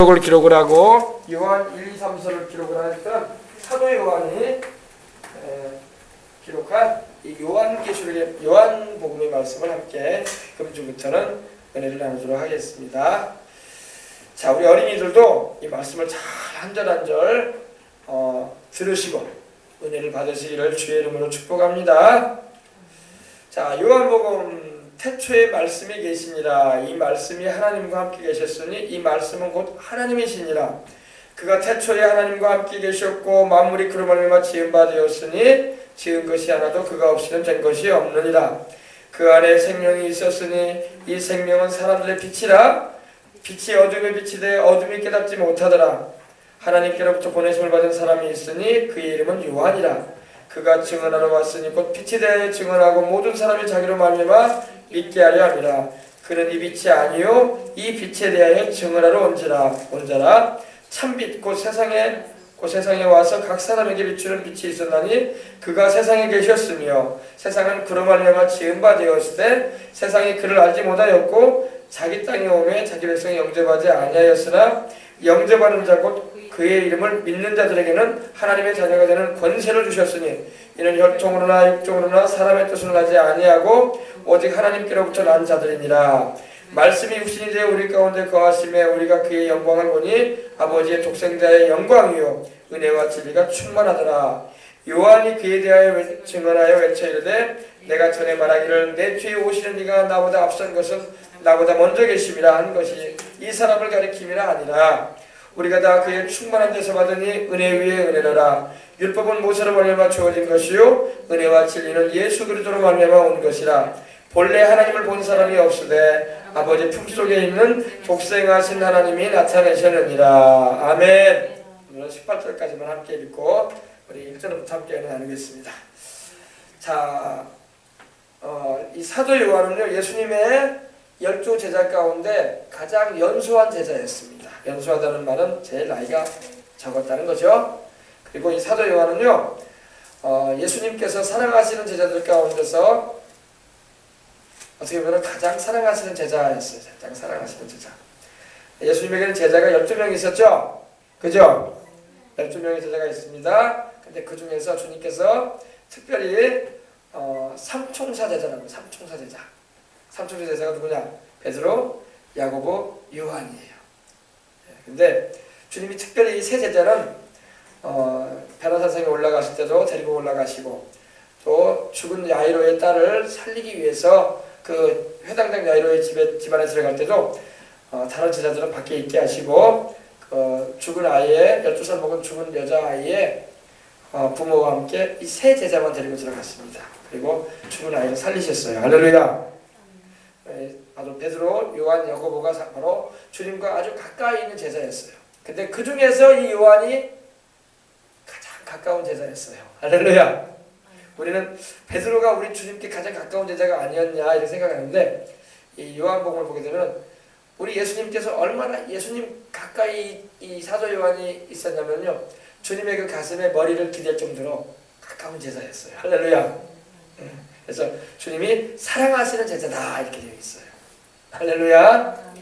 을 기록을 하고 요한 1, 2, 3서를 기록을 하니까 사도 요한이 기록한 이 요한계시록의 요한복음의 말씀을 함께 금주부터는 은혜를 나누도록 하겠습니다. 자, 우리 어린이들도 이 말씀을 잘 한 절 한 절 들으시고 은혜를 받으시기를 주의 이름으로 축복합니다. 자, 요한복음 태초에 말씀이 계시니라. 이 말씀이 하나님과 함께 계셨으니 이 말씀은 곧 하나님이시니라. 그가 태초에 하나님과 함께 계셨고 만물이 그로 말미암아 지은 바 되었으니 지은 것이 하나도 그가 없이는 된 것이 없느니라. 그 안에 생명이 있었으니 이 생명은 사람들의 빛이라. 빛이 어둠에 비치되 어둠이 깨닫지 못하더라. 하나님께로부터 보내심을 받은 사람이 있으니 그의 이름은 요한이라. 그가 증언하러 왔으니 곧 빛이 대하여 증언하고 모든 사람이 자기로 말미암아 믿게 하려 함이라. 그는 이 빛이 아니요 이 빛에 대하여 증언하러 온자라. 참빛 곧 세상에 와서 각 사람에게 비추는 빛이 있었나니 그가 세상에 계셨으며 세상은 그로 말미암아 지은 바 되었으되 세상이 그를 알지 못하였고 자기 땅에 오매 자기 백성이 영접하지 아니하였으나 영접하는 자 곧 그의 이름을 믿는 자들에게는 하나님의 자녀가 되는 권세를 주셨으니 이는 혈통으로나 육종으로나 사람의 뜻을 하지 아니하고 오직 하나님께로부터 난 자들이니라. 말씀이 육신이 되어 우리 가운데 거하심에 우리가 그의 영광을 보니 아버지의 독생자의 영광이요 은혜와 진리가 충만하더라. 요한이 그에 대하여 증언하여 외쳐 이르되 내가 전에 말하기를 내 뒤에 오시는 이가 나보다 앞선 것은 나보다 먼저 계심이라 한 것이 이 사람을 가리킴이라 아니라. 우리가 다 그의 충만한 데서 받으니 은혜 위에 은혜로라. 율법은 모세로 말미암아 주어진 것이요 은혜와 진리는 예수 그리스도로 말미암아 온 것이라. 본래 하나님을 본 사람이 없으되 아버지 품속에 있는 독생하신 하나님이 나타내셨느니라. 아멘. 오늘은 18절까지만 함께 읽고 우리 1절부터 함께 나누겠습니다. 자, 이 사도 요한은요 예수님의 12 제자 가운데 가장 연소한 제자였습니다. 연소하다는 말은 제일 나이가 적었다는 거죠. 그리고 이 사도 요한은요 예수님께서 사랑하시는 제자들 가운데서 어떻게 보면 가장 사랑하시는 제자였어요. 가장 사랑하시는 제자. 예수님에게는 제자가 12명이 있었죠. 그죠? 12명의 제자가 있습니다. 근데 그 중에서 주님께서 특별히 삼총사 제자라고. 삼총사 제자. 삼총사 제자가 누구냐? 베드로, 야고보, 요한이에요. 근데 주님이 특별히 이 세 제자는 베라사성에 올라가실 때도 데리고 올라가시고 또 죽은 야이로의 딸을 살리기 위해서 그 회당장 야이로의 집안에 들어갈 때도 다른 제자들은 밖에 있게 하시고 죽은 아이의 12살 먹은 죽은 여자아이의 부모와 함께 이 세 제자만 데리고 들어갔습니다. 그리고 죽은 아이를 살리셨어요. 할렐루야. 아주 베드로, 요한, 야고보가 바로 주님과 아주 가까이 있는 제자였어요. 근데 그 중에서 이 요한이 가장 가까운 제자였어요. 할렐루야. 우리는 베드로가 우리 주님께 가장 가까운 제자가 아니었냐 이렇게 생각하는데 이 요한복음을 보게 되면 우리 예수님께서 얼마나 예수님 가까이 이 사도 요한이 있었냐면요 주님의 그 가슴에 머리를 기댈 정도로 가까운 제자였어요. 할렐루야. 그래서 주님이 사랑하시는 제자다 이렇게 되어 있어요. 할렐루야.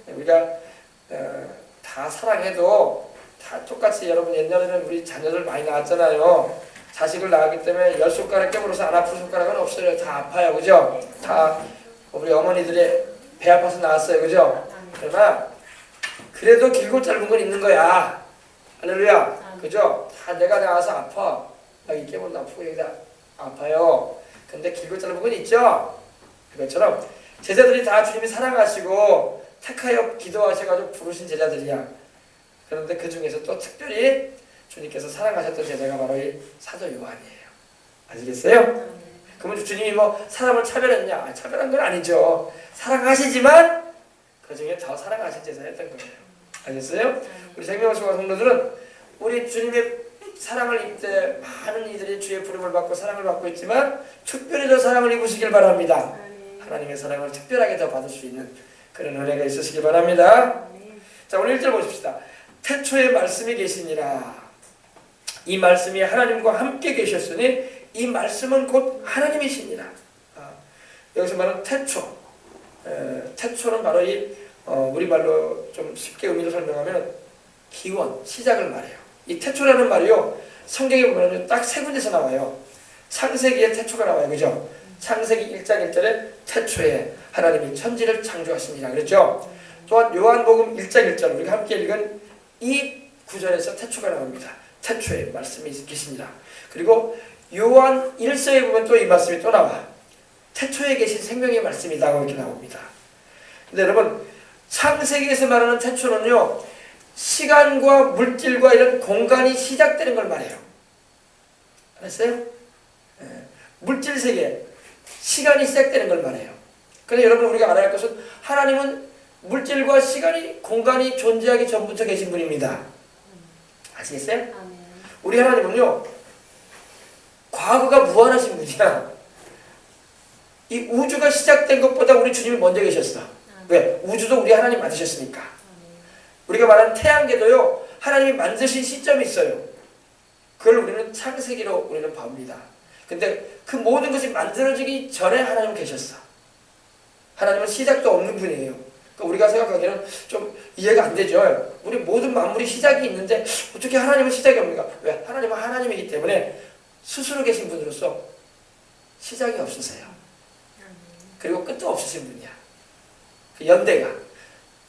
우리가 다 사랑해도 다 똑같이 여러분 옛날에는 우리 자녀들 많이 낳았잖아요. 자식을 낳았기 때문에 10손가락 깨물어서 안 아픈 손가락은 없어요. 다 아파요. 그죠? 다 우리 어머니들이 배 아파서 낳았어요. 그죠? 그러나 그래도 길고 짧은 건 있는 거야. 할렐루야. 그죠? 다 내가 낳아서 아파. 여기 깨물다 아프고 여기다 아파요. 근데 길고 짧은 건 있죠? 그것처럼 제자들이 다 주님이 사랑하시고 택하여 기도하셔가지고 부르신 제자들이야. 그런데 그 중에서 또 특별히 주님께서 사랑하셨던 제자가 바로 이 사도 요한이에요. 아시겠어요? 그러면 주님이 뭐 사람을 차별했냐? 차별한 건 아니죠. 사랑하시지만 그 중에 더 사랑하신 제자였던 거예요. 아셨어요? 우리 생명수가 성도들은 우리 주님의 사랑을 입되 많은 이들이 주의 부름을 받고 사랑을 받고 있지만 특별히 더 사랑을 입으시길 바랍니다. 하나님의 사랑을 특별하게 더 받을 수 있는 그런 은혜가 있으시길 바랍니다. 자, 오늘 1절 보십시다. 태초에 말씀이 계시니라. 이 말씀이 하나님과 함께 계셨으니 이 말씀은 곧 하나님이시니라. 여기서 말하는 태초. 태초는 바로 이 우리말로 좀 쉽게 의미를 설명하면 기원, 시작을 말해요. 이 태초라는 말이요, 성경에 보면 딱 세 군데서 나와요. 창세기에 태초가 나와요. 그죠? 창세기 1장 1절에 태초에 하나님이 천지를 창조하십니다. 그렇죠? 또한 요한복음 1장 1절 우리가 함께 읽은 이 구절에서 태초가 나옵니다. 태초에 말씀이 계십니다. 그리고 요한 1서에 보면 또 이 말씀이 또 나와. 태초에 계신 생명의 말씀이라고 이렇게 나옵니다. 근데 여러분, 창세기에서 말하는 태초는요, 시간과 물질과 이런 공간이 시작되는 걸 말해요. 알았어요? 물질 세계, 시간이 시작되는 걸 말해요. 그런데 여러분, 우리가 알아야 할 것은 하나님은 물질과 시간이, 공간이 존재하기 전부터 계신 분입니다. 아시겠어요? 우리 하나님은요, 과거가 무한하신 분이야. 이 우주가 시작된 것보다 우리 주님이 먼저 계셨어. 왜? 우주도 우리 하나님 만드셨으니까. 우리가 말하는 태양계도요, 하나님이 만드신 시점이 있어요. 그걸 우리는 창세기로 우리는 봅니다. 근데 그 모든 것이 만들어지기 전에 하나님은 계셨어. 하나님은 시작도 없는 분이에요. 그러니까 우리가 생각하기에는 좀 이해가 안 되죠. 우리 모든 만물이 시작이 있는데 어떻게 하나님은 시작이 없는가? 왜? 하나님은 하나님이기 때문에 스스로 계신 분으로서 시작이 없으세요. 그리고 끝도 없으신 분이야. 그 연대가.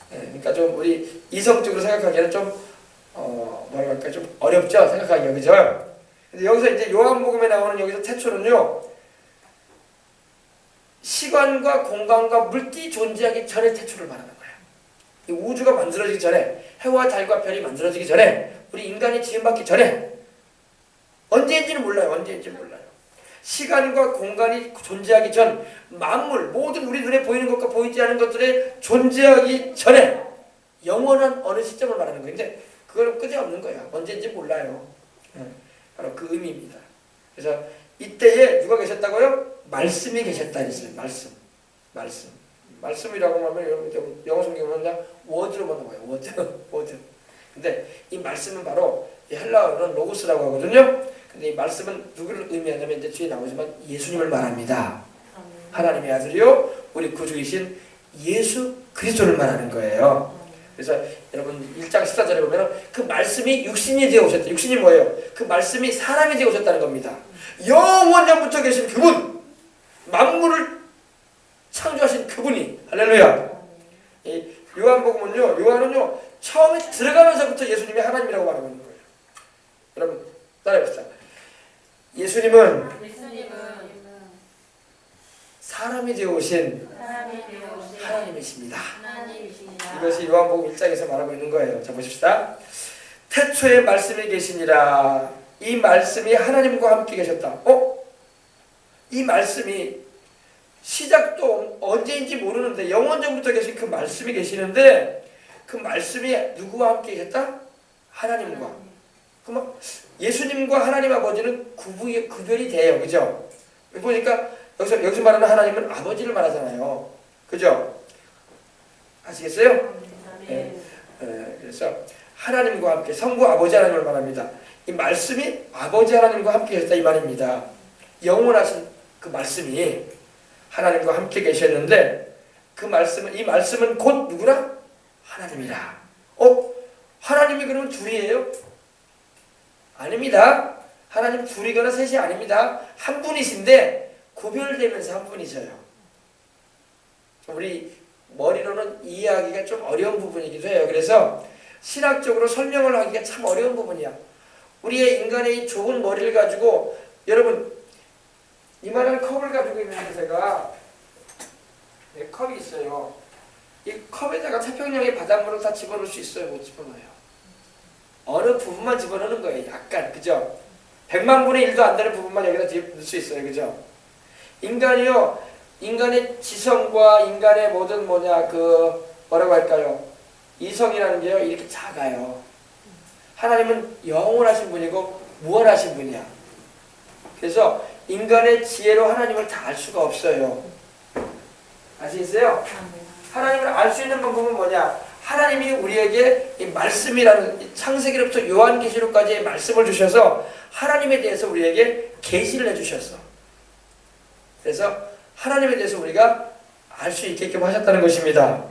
그러니까 좀 우리 이성적으로 생각하기에는 좀 뭐라 할까, 좀 어렵죠, 생각하기가. 그죠? 근데 여기서 이제 요한복음에 나오는 여기서 태초는요, 시간과 공간과 물질이 존재하기 전에 태초를 말하는 거야. 이 우주가 만들어지기 전에, 해와 달과 별이 만들어지기 전에, 우리 인간이 지음받기 전에, 언제인지는 몰라요. 언제인지는 몰라요. 시간과 공간이 존재하기 전, 만물, 모든 우리 눈에 보이는 것과 보이지 않는 것들이 존재하기 전에 영원한 어느 시점을 말하는 거예요. 근데 그거는 끝이 없는 거야. 언제인지 몰라요. 바로 그 의미입니다. 그래서 이때에 누가 계셨다고요? 말씀이 계셨다 했어요. 말씀이라고 하면 여러분 영어 성경은 그냥 워드로만 나와요. 워드. 근데 이 말씀은 바로 헬라어로는 로고스라고 하거든요. 근데 이 말씀은 누구를 의미하냐면 이제 뒤에 나오지만 예수님을 말합니다. 하나님의 아들이요, 우리 구주이신 예수 그리스도를 말하는 거예요. 그래서 여러분 1장 14절에 보면 그 말씀이 육신이 되어 오셨다. 육신이 뭐예요? 그 말씀이 사람이 되어 오셨다는 겁니다. 영원전부터 계신 그분, 만물을 창조하신 그분이, 할렐루야. 이 요한복음은요, 요한은요 처음에 들어가면서부터 예수님이 하나님이라고 말하고 있는 거예요. 여러분 따라해봅시다. 예수님은 사람이 되어 오신 하나님이십니다. 이것이 요한복음 1장에서 말하고 있는 거예요. 자, 보십시다. 태초에 말씀이 계시니라. 이 말씀이 하나님과 함께 계셨다. 이 말씀이 시작도 언제인지 모르는데 영원전부터 계신 그 말씀이 계시는데 그 말씀이 누구와 함께 계셨다? 하나님과. 그럼 예수님과 하나님 아버지는 구별이 돼요. 그죠? 보니까 여기서 말하는 하나님은 아버지를 말하잖아요. 그죠? 아시겠어요? 네. 그래서 하나님과 함께, 성부 아버지 하나님을 말합니다. 이 말씀이 아버지 하나님과 함께 계셨다 이 말입니다. 영원하신 그 말씀이 하나님과 함께 계셨는데 이 말씀은 곧 누구라? 하나님이라. 하나님이 그러면 둘이에요? 아닙니다. 하나님 둘이거나 셋이 아닙니다. 한 분이신데 구별되면서 한 분이셔요. 우리 머리로는 이해하기가 좀 어려운 부분이기도 해요. 그래서 신학적으로 설명을 하기가 참 어려운 부분이야. 우리의 인간의 좁은 머리를 가지고, 여러분 이만한 컵을 가지고 있는데 제가 컵이 있어요. 이 컵에다가 태평양의 바닷물을 다 집어넣을 수 있어요? 못 집어넣어요? 어느 부분만 집어넣는 거예요. 약간, 그죠? 100만 분의 1도 안 되는 부분만 여기다 넣을 수 있어요. 그죠? 인간이요, 인간의 지성과 인간의 모든 뭐라고 할까요? 이성이라는 게요, 이렇게 작아요. 하나님은 영원하신 분이고 무한하신 분이야. 그래서 인간의 지혜로 하나님을 다 알 수가 없어요. 아시겠어요? 하나님을 알 수 있는 방법은 뭐냐? 하나님이 우리에게 이 말씀이라는 창세기로부터 요한계시록까지의 말씀을 주셔서 하나님에 대해서 우리에게 계시를 해주셨어. 그래서 하나님에 대해서 우리가 알 수 있게끔 하셨다는 것입니다.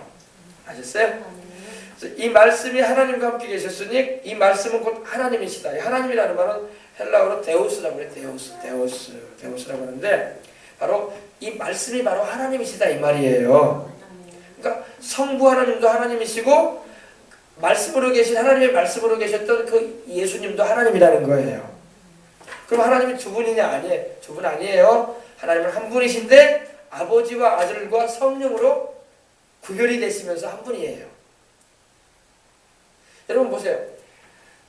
아셨어요? 그래서 이 말씀이 하나님과 함께 계셨으니 이 말씀은 곧 하나님이시다. 이 하나님이라는 말은 헬라어로 데우스라고 그래요. 데우스라고 하는데 바로 이 말씀이 바로 하나님이시다 이 말이에요. 그러니까 성부 하나님도 하나님이시고 말씀으로 계신 하나님의 말씀으로 계셨던 그 예수님도 하나님이라는 거예요. 그럼 하나님이 두 분이냐? 아니에요. 두 분 아니에요. 하나님은 한 분이신데 아버지와 아들과 성령으로 구별이 되시면서 한 분이에요. 여러분 보세요.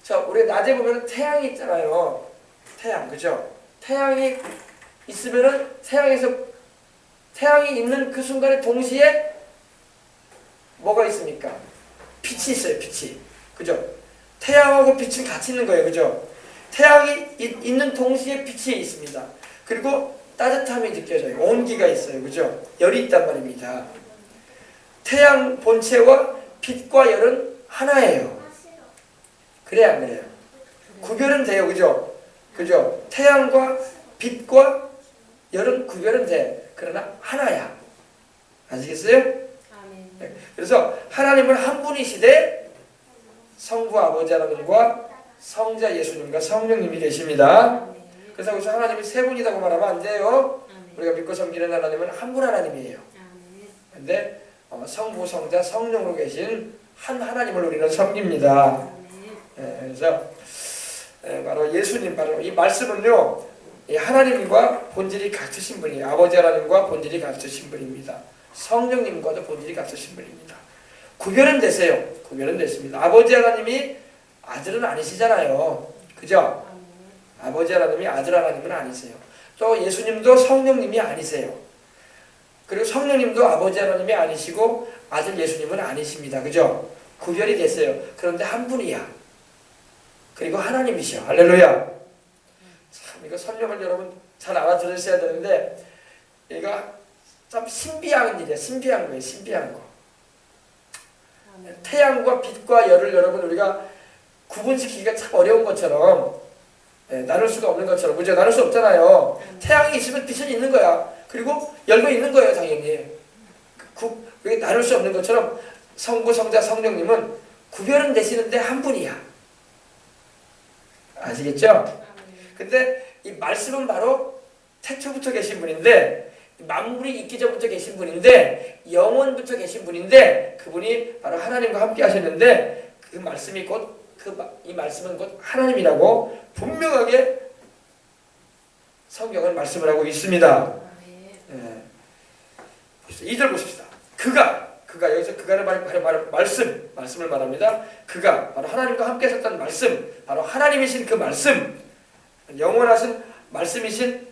자, 우리 낮에 보면 태양이 있잖아요. 태양, 그죠? 태양이 있으면은 태양이 있는 그 순간에 동시에 뭐가 있습니까? 빛이 있어요. 빛이, 그죠? 태양하고 빛은 같이 있는 거예요, 그죠? 태양이 있는 동시에 빛이 있습니다. 그리고 따뜻함이 느껴져요. 온기가 있어요, 그죠? 열이 있단 말입니다. 태양 본체와 빛과 열은 하나예요. 그래야 안 그래요? 구별은 돼요, 그죠? 그죠? 태양과 빛과 열은 구별은 돼. 그러나 하나야. 아시겠어요? 네. 그래서 하나님은 한 분이시되 성부 아버지 하나님과 성자 예수님과 성령님이 계십니다. 그래서 여기서 하나님이 세 분이라고 말하면 안 돼요. 우리가 믿고 섬기는 하나님은 한 분 하나님이에요. 근데 성부, 성자, 성령으로 계신 한 하나님을 우리는 섬깁니다. 그래서 바로 예수님, 바로 이 말씀은요, 하나님과 본질이 같으신 분이에요. 아버지 하나님과 본질이 같으신 분입니다. 성령님과도 본질이 같으신 분입니다. 구별은 되세요. 구별은 됐습니다. 아버지 하나님이 아들은 아니시잖아요. 그죠? 아버지 하나님이 아들 하나님은 아니세요. 또 예수님도 성령님이 아니세요. 그리고 성령님도 아버지 하나님이 아니시고 아들 예수님은 아니십니다. 그죠? 구별이 됐어요. 그런데 한 분이야. 그리고 하나님이셔. 할렐루야. 참 이거 설명을 여러분 잘 알아들으셔야 되는데 얘가 참 신비한 일이야. 신비한 거예요. 신비한 거. 태양과 빛과 열을 여러분 우리가 구분시키기가 참 어려운 것처럼 나눌 수가 없는 것처럼 그죠? 나눌 수 없잖아요. 태양이 있으면 빛은 있는 거야. 그리고 열도 있는 거예요. 당연히. 왜 나눌 수 없는 것처럼 성부, 성자, 성령님은 구별은 되시는데 한 분이야. 아시겠죠? 근데 이 말씀은 바로 태초부터 계신 분인데 만물이 있기 전부터 계신 분인데 영원부터 계신 분인데 그분이 바로 하나님과 함께 하셨는데 그 말씀이 곧 이 말씀은 곧 하나님이라고 분명하게 성경은 말씀을 하고 있습니다. 네. 2절 보십시다. 그가 여기서 그가는 바로 말씀을 말합니다. 그가 바로 하나님과 함께 하셨던 말씀, 바로 하나님이신 그 말씀, 영원하신 말씀이신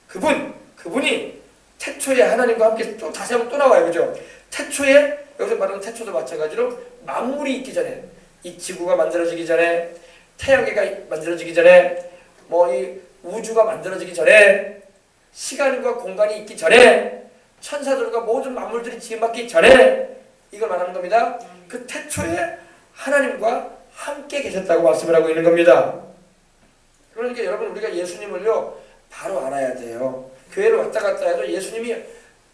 그분이 태초에 하나님과 함께 또 다시 한번 또 나와요. 그죠? 태초에 여기서 말하는 태초도 마찬가지로 만물이 있기 전에 이 지구가 만들어지기 전에 태양계가 만들어지기 전에 이 우주가 만들어지기 전에 시간과 공간이 있기 전에 천사들과 모든 만물들이 지음받기 전에 이걸 말하는 겁니다. 그 태초에 하나님과 함께 계셨다고 말씀을 하고 있는 겁니다. 그러니까 여러분 우리가 예수님을요 바로 알아야 돼요. 교회를 왔다 갔다 해도 예수님이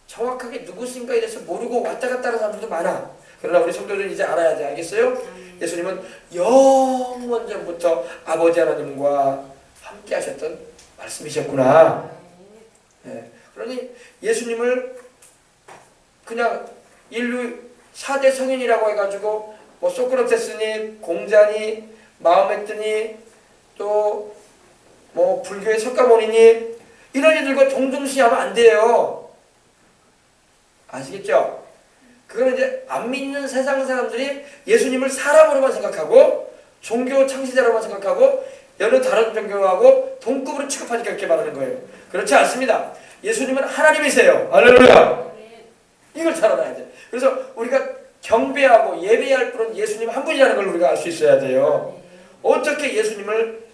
정확하게 누구신가에 대해서 모르고 왔다 갔다 하는 사람들도 많아. 그러나 우리 성도들은 이제 알아야 돼. 알겠어요? 예수님은 영원 전부터 아버지 하나님과 함께 하셨던 말씀이셨구나. 네. 그러니 예수님을 그냥 인류 4대 성인이라고 해가지고 소크라테스니 공자니 마호메트니 또 불교의 석가모니니 이런 이들과 동등시하면 안 돼요. 아시겠죠? 그거는 이제 안 믿는 세상 사람들이 예수님을 사람으로만 생각하고 종교 창시자로만 생각하고 여러 다른 종교하고 동급으로 취급하니까 이렇게 말하는 거예요. 그렇지 않습니다. 예수님은 하나님이세요. 할렐루야. 이걸 잘 알아야 돼. 그래서 우리가 경배하고 예배할 분은 예수님 한 분이라는 걸 우리가 알 수 있어야 돼요. 어떻게 예수님을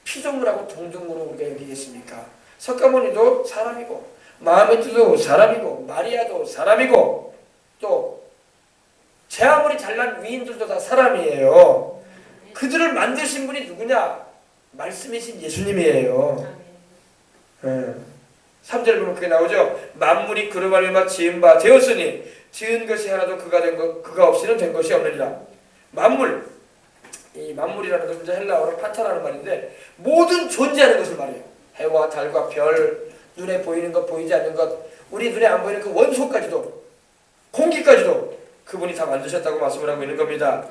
피조물하고 동등으로 우리가 여기겠습니까? 석가모니도 사람이고 마호메트도 사람이고 마리아도 사람이고 또 제 아무리 잘난 위인들도 다 사람이에요. 그들을 만드신 분이 누구냐? 말씀이신 예수님이에요. 3절 보면 그게 나오죠. 만물이 그로 말미암아 지은 바 되었으니 지은 것이 하나도 그가 없이는 된 것이 없느니라. 만물, 이 만물이라는 것은 이제 헬라어로 판타라는 말인데 모든 존재하는 것을 말해요. 해와 달과 별, 눈에 보이는 것, 보이지 않는 것, 우리 눈에 안 보이는 그 원소까지도, 공기까지도 그분이 다 만드셨다고 말씀을 하고 있는 겁니다.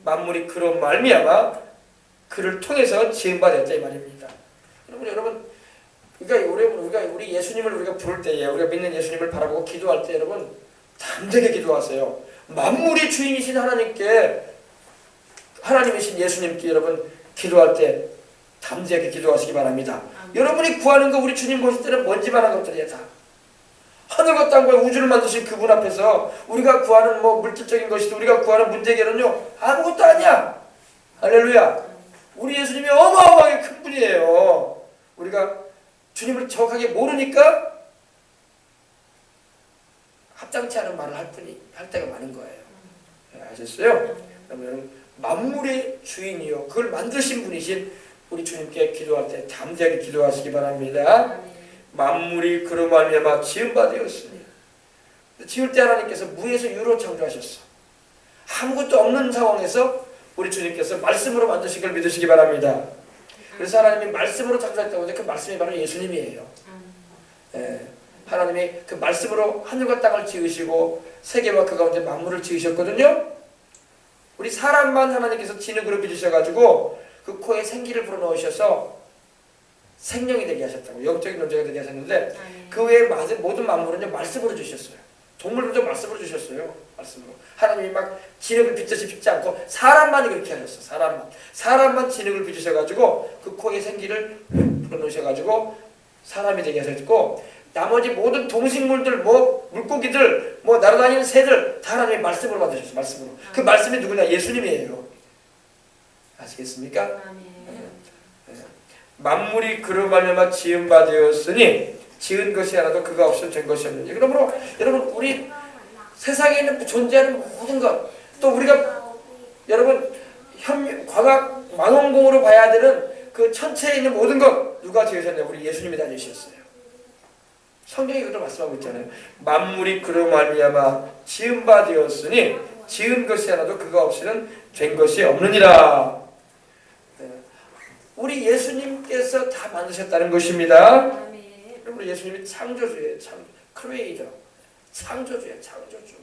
만물이 그로 말미암아 그를 통해서 지은 바 되었다 이 말입니다. 여러분, 그러니까 우리 예수님을 우리가 부를 때에, 우리가 믿는 예수님을 바라보고 기도할 때 여러분 담대하게 기도하세요. 만물이 주인이신 하나님께, 하나님이신 예수님께 여러분 기도할 때 담대하게 기도하시기 바랍니다. 여러분이 구하는 거 우리 주님 보실 때는 먼지만한 것들이에요. 다 하늘과 땅과 우주를 만드신 그분 앞에서 우리가 구하는 뭐 물질적인 것이든 우리가 구하는 문제 해결은요 아무것도 아니야. 할렐루야. 우리 예수님이 어마어마하게 큰 분이에요. 우리가 주님을 정확하게 모르니까 합당치 않은 말을 할 때가 많은 거예요. 아셨어요? 그러면 만물의 주인이요 그걸 만드신 분이신 우리 주님께 기도할 때 담대하게 기도하시기 바랍니다. 만물이 그로 말미암아 지은 바 되었으니. 지을 때 하나님께서 무에서 유로 창조하셨어. 아무것도 없는 상황에서 우리 주님께서 말씀으로 만드신 걸 믿으시기 바랍니다. 그래서 하나님이 말씀으로 창조했다고 하는데 그 말씀이 바로 예수님이에요. 하나님이 그 말씀으로 하늘과 땅을 지으시고 세계와 그 가운데 만물을 지으셨거든요. 우리 사람만 하나님께서 진흙으로 빚으셔가지고 그 코에 생기를 불어넣으셔서 생명이 되게 하셨다고, 영적인 존재가 되게 하셨는데 그 외에 모든 만물은요 말씀으로 주셨어요. 동물들도 말씀으로 주셨어요. 말씀으로. 하나님이 막 진흙을 빚듯이 빚지 않고 사람만이 그렇게 하셨어. 사람만 진흙을 빚으셔가지고 그 코에 생기를 불어넣으셔가지고 사람이 되게 하셨고, 나머지 모든 동식물들, 뭐 물고기들, 뭐 날아다니는 새들 다 하나님이 말씀으로 만드셨어요. 말씀으로. 그 말씀이 누구냐? 예수님이에요. 아시겠습니까? 만물이 그로 말미암아 지은 바 되었으니 지은 것이 하나도 그가 없으면 된 것이 없느니. 그러므로 여러분 우리 세상에 있는 존재하는 모든 것, 또 우리가 여러분 광학 망원공으로 봐야 되는 그 천체에 있는 모든 것 누가 지으셨냐고? 우리 예수님이 다 지으셨어요. 성경이 그걸 말씀하고 있잖아요. 만물이 그로 말미암아 지은 바 되었으니 지은 것이 하나도 그가 없이는 된 것이 없느니라. 우리 예수님께서 다 만드셨다는 것입니다. 우리 예수님이 창조주예요. 크리에이터, 창조주예요. 창조주.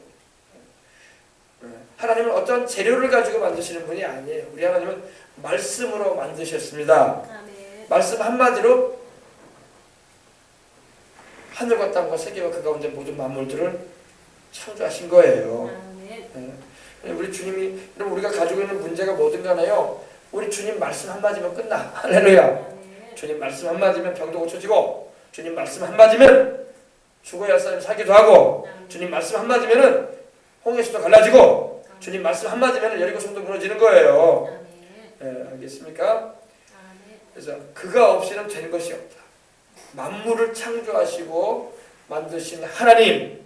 하나님은 어떤 재료를 가지고 만드시는 분이 아니에요. 우리 하나님은 말씀으로 만드셨습니다. 말씀 한마디로 하늘과 땅과 세계와 그 가운데 모든 만물들을 창조하신 거예요. 우리 주님이, 우리가 가지고 있는 문제가 뭐든 간에요, 우리 주님 말씀 한마디면 끝나. 할렐루야. 주님 말씀 한마디면 병도 고쳐지고, 주님 말씀 한마디면 죽어야 할 사람이 살기도 하고, 주님 말씀 한마디면은 홍해수도 갈라지고, 주님 말씀 한마디면은 여리고성도 무너지는 거예요. 알겠습니까? 그래서 그가 없이는 된 것이 없다. 만물을 창조하시고 만드신 하나님,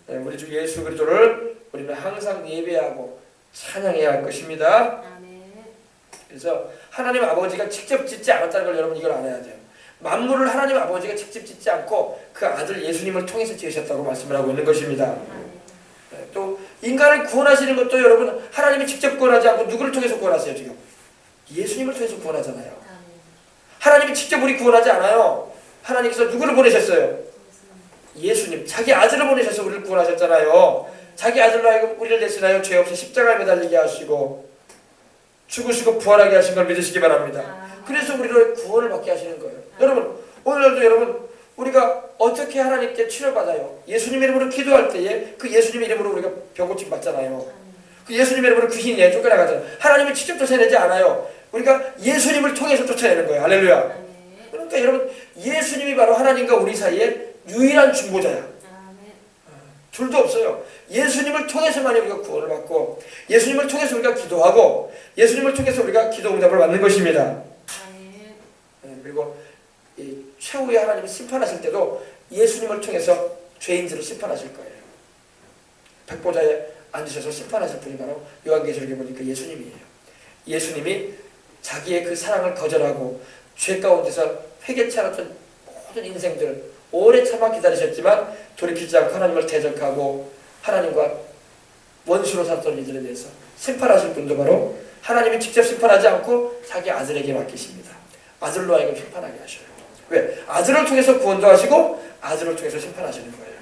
우리 주 예수 그리스도를 우리는 항상 예배하고 찬양해야 할 것입니다. 그래서 하나님 아버지가 직접 짓지 않았다는 걸 여러분 이걸 알아야 돼요. 만물을 하나님 아버지가 직접 짓지 않고 그 아들 예수님을 통해서 지으셨다고 말씀을 하고 있는 것입니다. 또 인간을 구원하시는 것도 여러분 하나님이 직접 구원하지 않고 누구를 통해서 구원하세요? 지금 예수님을 통해서 구원하잖아요. 하나님이 직접 우리 구원하지 않아요. 하나님께서 누구를 보내셨어요? 예수님, 자기 아들을 보내셔서 우리를 구원하셨잖아요. 자기 아들로 하여금 우리를 대신하여 죄 없이 십자가에 매달리게 하시고 죽으시고 부활하게 하신 걸 믿으시기 바랍니다. 그래서 우리를 구원을 받게 하시는 거예요. 여러분, 오늘날도 여러분 우리가 어떻게 하나님께 치료받아요? 예수님 이름으로 기도할 때에 그 예수님 이름으로 우리가 병고침 받잖아요. 그 예수님 이름으로 귀신이 쫓겨나가잖아요. 하나님이 직접 쫓아내지 않아요. 우리가 예수님을 통해서 쫓아내는 거예요. 할렐루야. 그러니까 여러분 예수님이 바로 하나님과 우리 사이에 유일한 중보자야. 둘도 없어요. 예수님을 통해서만 우리가 구원을 받고, 예수님을 통해서 우리가 기도하고, 예수님을 통해서 우리가 기도 응답을 받는 것입니다. 그리고 이 최후의 하나님이 심판하실 때도 예수님을 통해서 죄인들을 심판하실 거예요. 백보자에 앉으셔서 심판하실 분이 바로 요한계시록에 보니까 예수님이에요. 예수님이 자기의 그 사랑을 거절하고 죄 가운데서 회개치 않았던 모든 인생들 오래 참아 기다리셨지만 돌이키지 않고 하나님을 대적하고 하나님과 원수로 살던 이들에 대해서 심판하실 분도 바로 하나님이 직접 심판하지 않고 자기 아들에게 맡기십니다. 아들로 하여금 심판하게 하셔요. 왜? 아들을 통해서 구원도 하시고 아들을 통해서 심판하시는 거예요.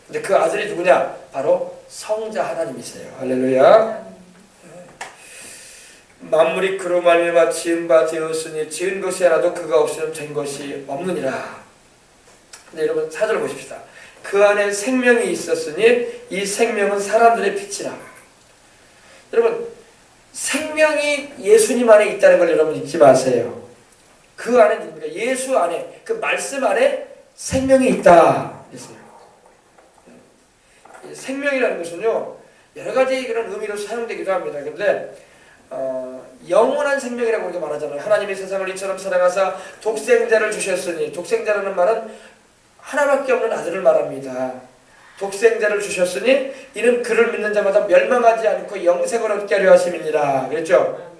근데 그 아들이 누구냐? 바로 성자 하나님이세요. 할렐루야. 만물이 그로 말미암아 지은 바 되었으니 지은 것이 하나도 그가 없이는 된 것이 없느니라. 근데 여러분 4절 보십시다. 그 안에 생명이 있었으니 이 생명은 사람들의 빛이라. 여러분 생명이 예수님 안에 있다는 걸 여러분 잊지 마세요. 그 안에 누굽니까? 예수 안에, 그 말씀 안에 생명이 있다. 그랬어요. 생명이라는 것은요 여러 가지 그런 의미로 사용되기도 합니다. 그런데 영원한 생명이라고 우리가 말하잖아요. 하나님이 세상을 이처럼 사랑하사 독생자를 주셨으니, 독생자라는 말은 하나밖에 없는 아들을 말합니다. 독생자를 주셨으니 이는 그를 믿는 자마다 멸망하지 않고 영생을 얻게 하려 하심이니라. 그랬죠?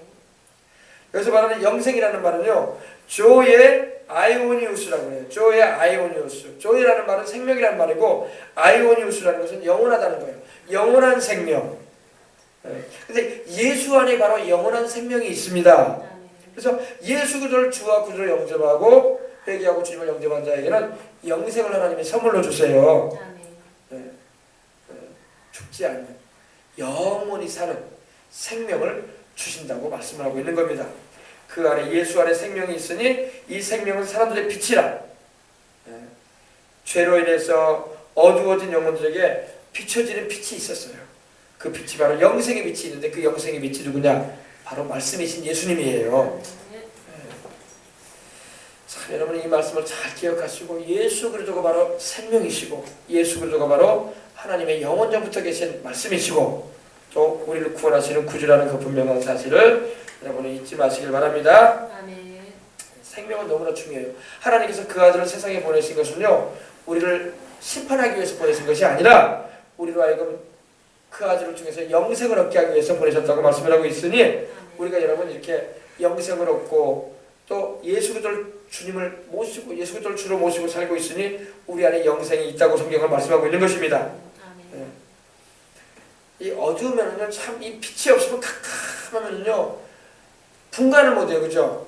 여기서 말하는 영생이라는 말은요 조의 아이오니우스라고 해요. 조의 아이오니우스. 조의라는 말은 생명이라는 말이고 아이오니우스라는 것은 영원하다는 거예요. 영원한 생명. 근데 예수 안에 바로 영원한 생명이 있습니다. 그래서 예수 그리스도를 주와 구주로 영접하고 회개하고 주님을 영접한 자에게는 영생을 하나님이 선물로 주세요. 죽지 않는 영원히 사는 생명을 주신다고 말씀을 하고 있는 겁니다. 그 안에 예수 안에 생명이 있으니 이 생명은 사람들의 빛이라. 죄로 인해서 어두워진 영혼들에게 비춰지는 빛이 있었어요. 그 빛이 바로 영생의 빛이 있는데 그 영생의 빛이 누구냐? 바로 말씀이신 예수님이에요. 참 여러분 이 말씀을 잘 기억하시고 예수 그리스도가 바로 생명이시고 예수 그리스도가 바로 하나님의 영원전부터 계신 말씀이시고 또 우리를 구원하시는 구주라는 그 분명한 사실을 여러분은 잊지 마시길 바랍니다. 아멘. 생명은 너무나 중요해요. 하나님께서 그 아들을 세상에 보내신 것은요 우리를 심판하기 위해서 보내신 것이 아니라 우리로 하여금 그 아들을 통해서 영생을 얻게 하기 위해서 보내셨다고 말씀을 하고 있으니 우리가 여러분 이렇게 영생을 얻고 또 예수 그리스도를 주님을 모시고 예수 그리스도를 주로 모시고 살고 있으니 우리 안에 영생이 있다고 성경은 말씀하고 있는 것입니다. 이 어두우면은요 참 이 빛이 없으면 캄캄하면요 분간을 못해요. 그죠?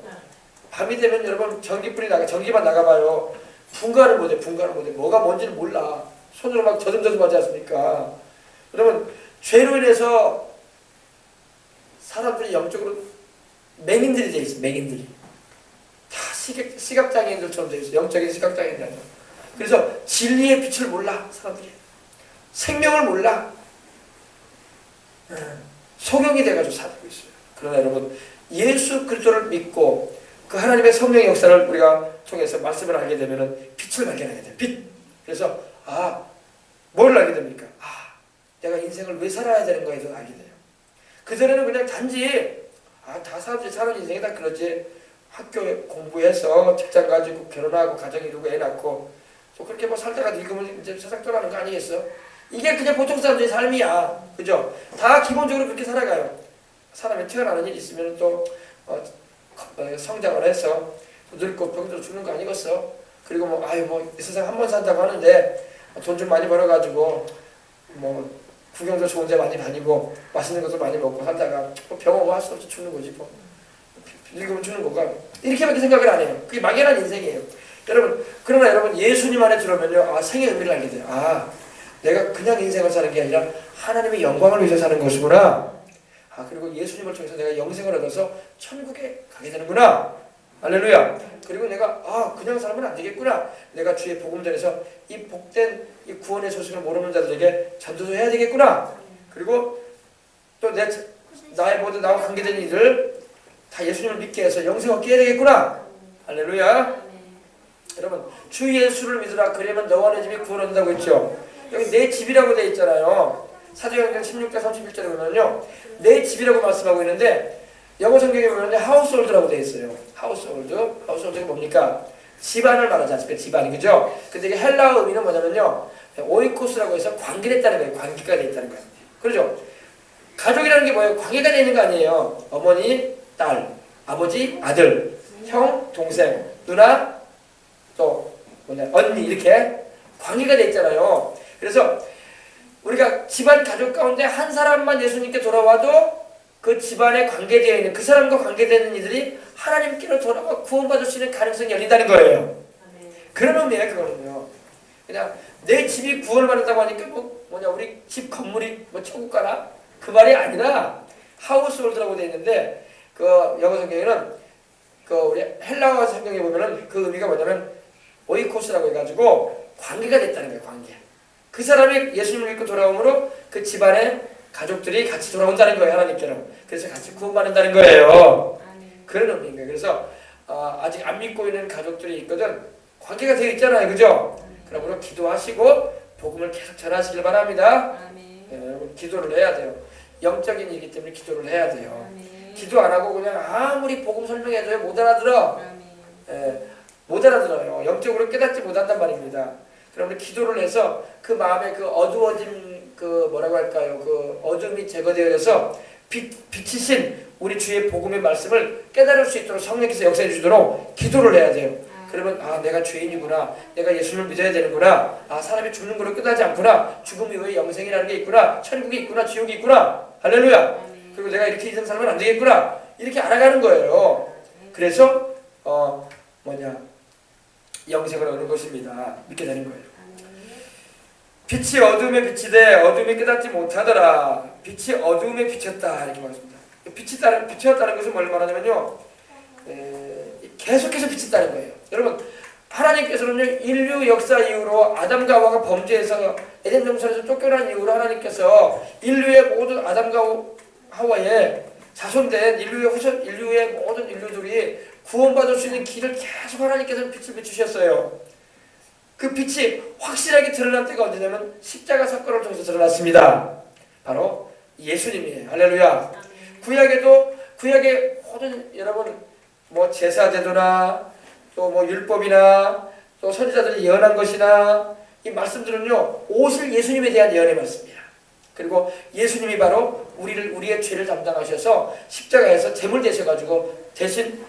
밤이 되면 여러분 전기만 나가봐요. 분간을 못해. 뭐가 뭔지는 몰라. 손으로 막 저듬저듬 하지 않습니까? 여러분 죄로 인해서 사람들이 영적으로 맹인들이 돼 있어. 맹인들이 다 시각장애인들처럼 돼 있어. 영적인 시각장애인들. 그래서 진리의 빛을 몰라. 사람들이 생명을 몰라. 소경이 돼가지고 살고 있어요. 그러나 여러분 예수 그리스도를 믿고 그 하나님의 성령의 역사를 우리가 통해서 말씀을 알게 되면은 빛을 발견하게 돼요. 빛. 그래서 뭘 알게 됩니까? 내가 인생을 왜 살아야 되는 거에 대해서 알게 돼요. 그전에는 그냥 단지 다 사람들이 사는 인생이 다 그렇지. 학교에 공부해서 직장 가지고 결혼하고 가정 이루고 애 낳고 또 그렇게 뭐 살다가 늙으면 이제 세상 떠나는 거 아니겠어? 이게 그냥 보통 사람들의 삶이야. 그죠? 다 기본적으로 그렇게 살아가요. 사람이 태어나는 일이 있으면 또 성장을 해서 늙고 병들어 죽는 거 아니겠어? 그리고 이 세상 한 번 산다고 하는데 돈 좀 많이 벌어가지고 구경도 좋은 데 많이 다니고 맛있는 것도 많이 먹고 살다가 병원 할 수 없이 죽는 거지 뭐. 늙으면 죽는 거가 이렇게밖에 생각을 안 해요. 그게 막연한 인생이에요. 그러나 여러분 예수님 안에 들어오면요 생의 의미를 알게 돼요. 내가 그냥 인생을 사는 게 아니라 하나님의 영광을 위해서 사는 것이구나. 그리고 예수님을 통해서 내가 영생을 얻어서 천국에 가게 되는구나. 할렐루야. 그리고 내가 그냥 살면 안 되겠구나. 내가 주의 복음 전해서 이 복된 이 구원의 소식을 모르는 자들에게 전도도 해야 되겠구나. 그리고 또 나의 모든 나와 관계된 이들 다 예수님을 믿게 해서 영생 얻게 해야 되겠구나. 할렐루야. 여러분 주 예수를 믿으라 그러면 너와 내 집이 구원 얻는다고 했죠. 여기 내 집이라고 되어 있잖아요. 사도행전 16장 31절에 보면요 내 집이라고 말씀하고 있는데 영어 성경에 보면 하우스홀드라고 되어 있어요. 하우스홀드가 뭡니까? 집안을 말하지 않습니까? 집안이 그죠? 근데 이게 헬라어 의미는 뭐냐면요 오이코스라고 해서 관계가 있다는 거예요. 관계가 되어 있다는 거예요. 그렇죠? 가족이라는 게 뭐예요? 관계가 되어 있는 거 아니에요. 어머니, 딸, 아버지, 아들, 형, 동생, 누나, 또 언니 이렇게 관계가 되어 있잖아요. 그래서 우리가 집안 가족 가운데 한 사람만 예수님께 돌아와도 그 집안에 관계되어 있는 그 사람과 관계되는 이들이 하나님께로 돌아와 구원받을 수 있는 가능성이 열린다는 거예요. 그런 의미예요. 그거는요. 그냥 내 집이 구원을 받는다고 하니까 우리 집 건물이 천국 가나? 그 말이 아니라 하우스홀드라고 되어 있는데 그 영어 성경에는 그 우리 헬라어 성경에 보면은 그 의미가 뭐냐면 오이코스라고 해가지고 관계가 됐다는 거예요. 관계. 그 사람이 예수님을 믿고 돌아오므로 그 집안의 가족들이 같이 돌아온다는 거예요. 하나님께로. 그래서 같이 구원받는다는 거예요. 그런 의미인 거예요. 그래서 아직 안 믿고 있는 가족들이 있거든 관계가 되어 있잖아요. 그죠? 그러므로 기도하시고 복음을 계속 전하시길 바랍니다. 여러분 기도를 해야 돼요. 영적인 일이기 때문에 기도를 해야 돼요. 기도 안 하고 그냥 아무리 복음 설명해줘요 못 알아들어. 못 알아들어요. 영적으로 깨닫지 못한단 말입니다. 그러면 기도를 해서 그 마음에 그 어두워진 그 뭐라고 할까요? 그 어둠이 제거되어서 빛이신 우리 주의 복음의 말씀을 깨달을 수 있도록 성령께서 역사해 주도록 기도를 해야 돼요. 그러면 내가 죄인이구나. 내가 예수님을 믿어야 되는구나. 사람이 죽는 걸로 끝나지 않구나. 죽음 이후에 영생이라는 게 있구나. 천국이 있구나. 지옥이 있구나. 할렐루야. 그리고 내가 이렇게 인생 살면 안 되겠구나. 이렇게 알아가는 거예요. 그래서 영생을 얻는 것입니다. 믿게 되는 거예요. 빛이 어둠에 비치되 어둠이 깨닫지 못하더라. 빛이 어둠에 비쳤다. 이렇게 말합니다. 비쳤다는 것은 뭘 말하냐면요. 계속해서 비쳤다는 거예요. 여러분 하나님께서는요 인류 역사 이후로 아담과 하와가 범죄해서 에덴 동산에서 쫓겨난 이후로 하나님께서 인류의 모든 아담과 하와의 자손된 인류의 모든 인류들이 구원받을 수 있는 길을 계속 하나님께서 빛을 비추셨어요. 그 빛이 확실하게 드러난 때가 언제냐면 십자가 사건을 통해서 드러났습니다. 바로 예수님이에요. 할렐루야. 구약의 모든 여러분 제사 제도나 또 율법이나 또 선지자들이 예언한 것이나 이 말씀들은요 오실 예수님에 대한 예언의 말씀이야. 그리고 예수님이 바로 우리의 죄를 담당하셔서 십자가에서 제물 되셔가지고 대신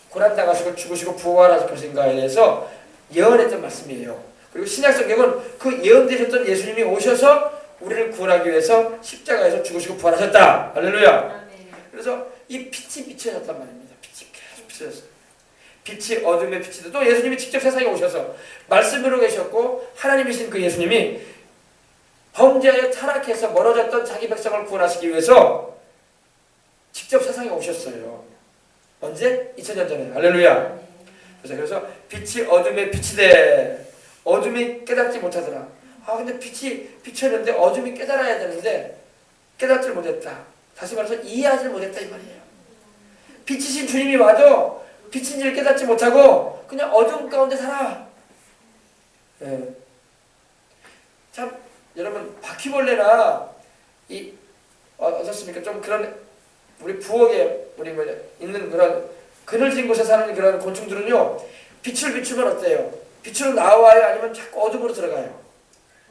고난당하시고 죽으시고 부활하실 것인가에 대해서 예언했던 말씀이에요. 그리고 신약성경은 그 예언되셨던 예수님이 오셔서 우리를 구원하기 위해서 십자가에서 죽으시고 부활하셨다. 할렐루야. 그래서 이 빛이 비춰졌단 말입니다. 빛이 계속 비춰졌어요. 빛이 어둠에 비치듯 또 예수님이 직접 세상에 오셔서 말씀으로 계셨고 하나님이신 그 예수님이 범죄에 타락해서 멀어졌던 자기 백성을 구원하시기 위해서 직접 세상에 오셨어요. 언제? 2000년 전에. 할렐루야. 그래서 빛이 어둠에 비치되 어둠이 깨닫지 못하더라. 근데 빛이 비쳤는데 어둠이 깨달아야 되는데 깨닫지 못했다. 다시 말해서 이해하지 못했다 이 말이에요. 빛이신 주님이 와도 빛인지를 깨닫지 못하고 그냥 어둠 가운데 살아. 참 여러분 바퀴벌레나 어떻습니까? 좀 그런 우리 부엌에 있는 그런 그늘진 곳에 사는 그런 곤충들은요 빛을 비추면 어때요? 빛으로 나와요? 아니면 자꾸 어둠으로 들어가요?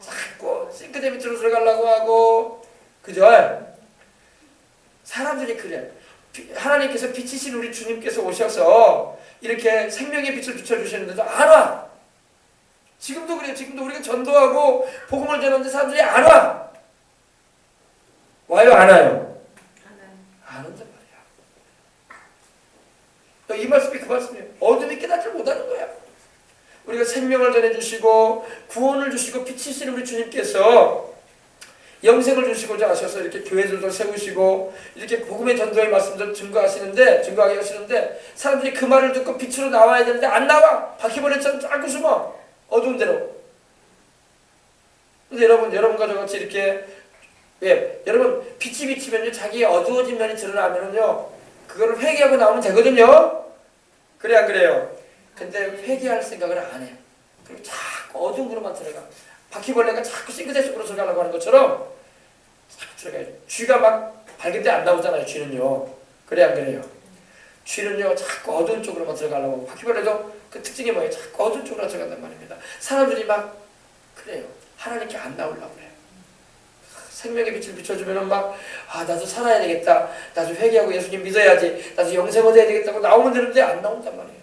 자꾸 싱크대 밑으로 들어가려고 하고 그죠? 사람들이 그래. 하나님께서 빛이신 우리 주님께서 오셔서 이렇게 생명의 빛을 비춰주시는데도 안 와. 지금도 그래요. 지금도 우리가 전도하고 복음을 전하는데 사람들이 안 와. 와요? 안 와요? 안 온단 말이야. 이 말씀이 그 말씀이에요. 어둠이 깨닫지 못하는 거야. 우리가 생명을 전해주시고 구원을 주시고 빛이신 우리 주님께서 영생을 주시고자 하셔서 이렇게 교회들도 세우시고 이렇게 복음의 전도의 말씀들 증거하게 하시는데 사람들이 그 말을 듣고 빛으로 나와야 되는데 안 나와. 바퀴벌레처럼 자꾸 숨어. 어두운 데로. 근데 여러분과 저같이 이렇게 여러분 빛이 비치면요 자기의 어두워진 면이 드러나면은요 그거를 회개하고 나오면 되거든요. 그래 안 그래요? 근데 회개할 생각을 안 해요. 그리고 자꾸 어두운 곳으로만 들어가. 바퀴벌레가 자꾸 싱크대 속으로 들어가려고 하는 것처럼 자꾸 들어가요. 쥐가 막 밝은 데 안 나오잖아요. 쥐는요. 그래 안 그래요? 쥐는요 자꾸 어두운 쪽으로만 들어가려고 하고 바퀴벌레도 그 특징이 뭐예요? 자꾸 어두운 쪽으로 들어간단 말입니다. 사람들이 막 그래요. 하나님께 안 나오려고 그래요. 생명의 빛을 비춰주면은 나도 살아야 되겠다. 나도 회개하고 예수님 믿어야지. 나도 영생 얻어야 되겠다고 나오면 되는데 안 나온단 말이에요.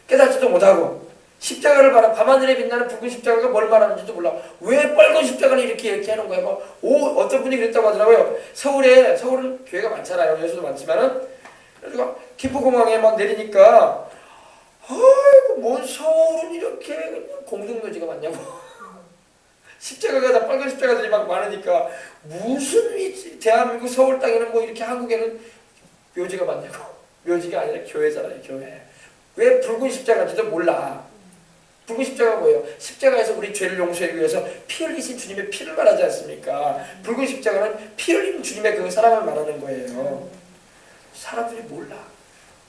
깨닫지도 못하고 십자가를 봐라. 밤하늘에 빛나는 붉은 십자가가 뭘 말하는지도 몰라. 왜 빨간 십자가를 이렇게 하는 거야? 어떤 분이 그랬다고 하더라고요. 서울은 교회가 많잖아요. 예수도 많지만은. 그래서 김포공항에 막 내리니까, 아이고, 뭔 서울은 이렇게 공동묘지가 많냐고. 십자가가 다 빨간 십자가들이 막 많으니까, 무슨 대한민국 서울 땅에는 뭐 이렇게 한국에는 묘지가 많냐고. 묘지가 아니라 교회잖아요, 교회. 왜 붉은 십자가인지도 몰라. 붉은 십자가가 뭐예요? 십자가에서 우리 죄를 용서하기 위해서 피 흘리신 주님의 피를 말하지 않습니까? 붉은 십자가는 피 흘린 주님의 그 사랑을 말하는 거예요. 사람들이 몰라.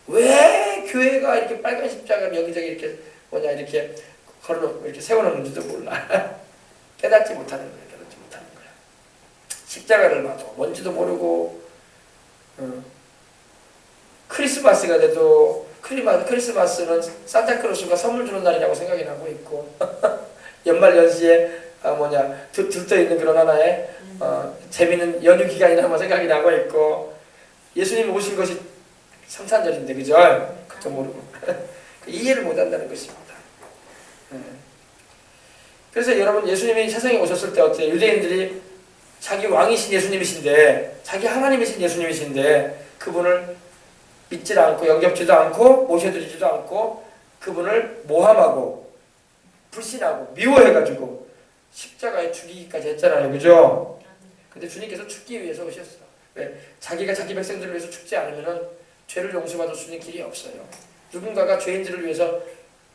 왜 교회가 이렇게 빨간 십자가를 여기저기 이렇게 이렇게 걸어놓고 이렇게 세워놓는지도 몰라. 깨닫지 못하는 거야. 십자가를 봐도 뭔지도 모르고, 크리스마스가 돼도 크리스마스는 산타클로스가 선물 주는 날이라고 생각이 나고 있고 연말 연시에 들떠있는 그런 하나의 재미있는 연휴 기간이나 한번 생각이 나고 있고 예수님 오신 것이 성탄절인데 그죠? 그것도 모르고 이해를 못한다는 것입니다. 그래서 여러분 예수님이 세상에 오셨을 때 어때요? 유대인들이 자기 왕이신 예수님이신데 자기 하나님이신 예수님이신데 그분을 믿질 않고 영접지도 않고 모셔드리지도 않고 그분을 모함하고 불신하고 미워해가지고 십자가에 죽이기까지 했잖아요. 그죠? 근데 주님께서 죽기 위해서 오셨어. 왜? 자기가 자기 백성들을 위해서 죽지 않으면 죄를 용서받을 수 있는 길이 없어요. 누군가가 죄인들을 위해서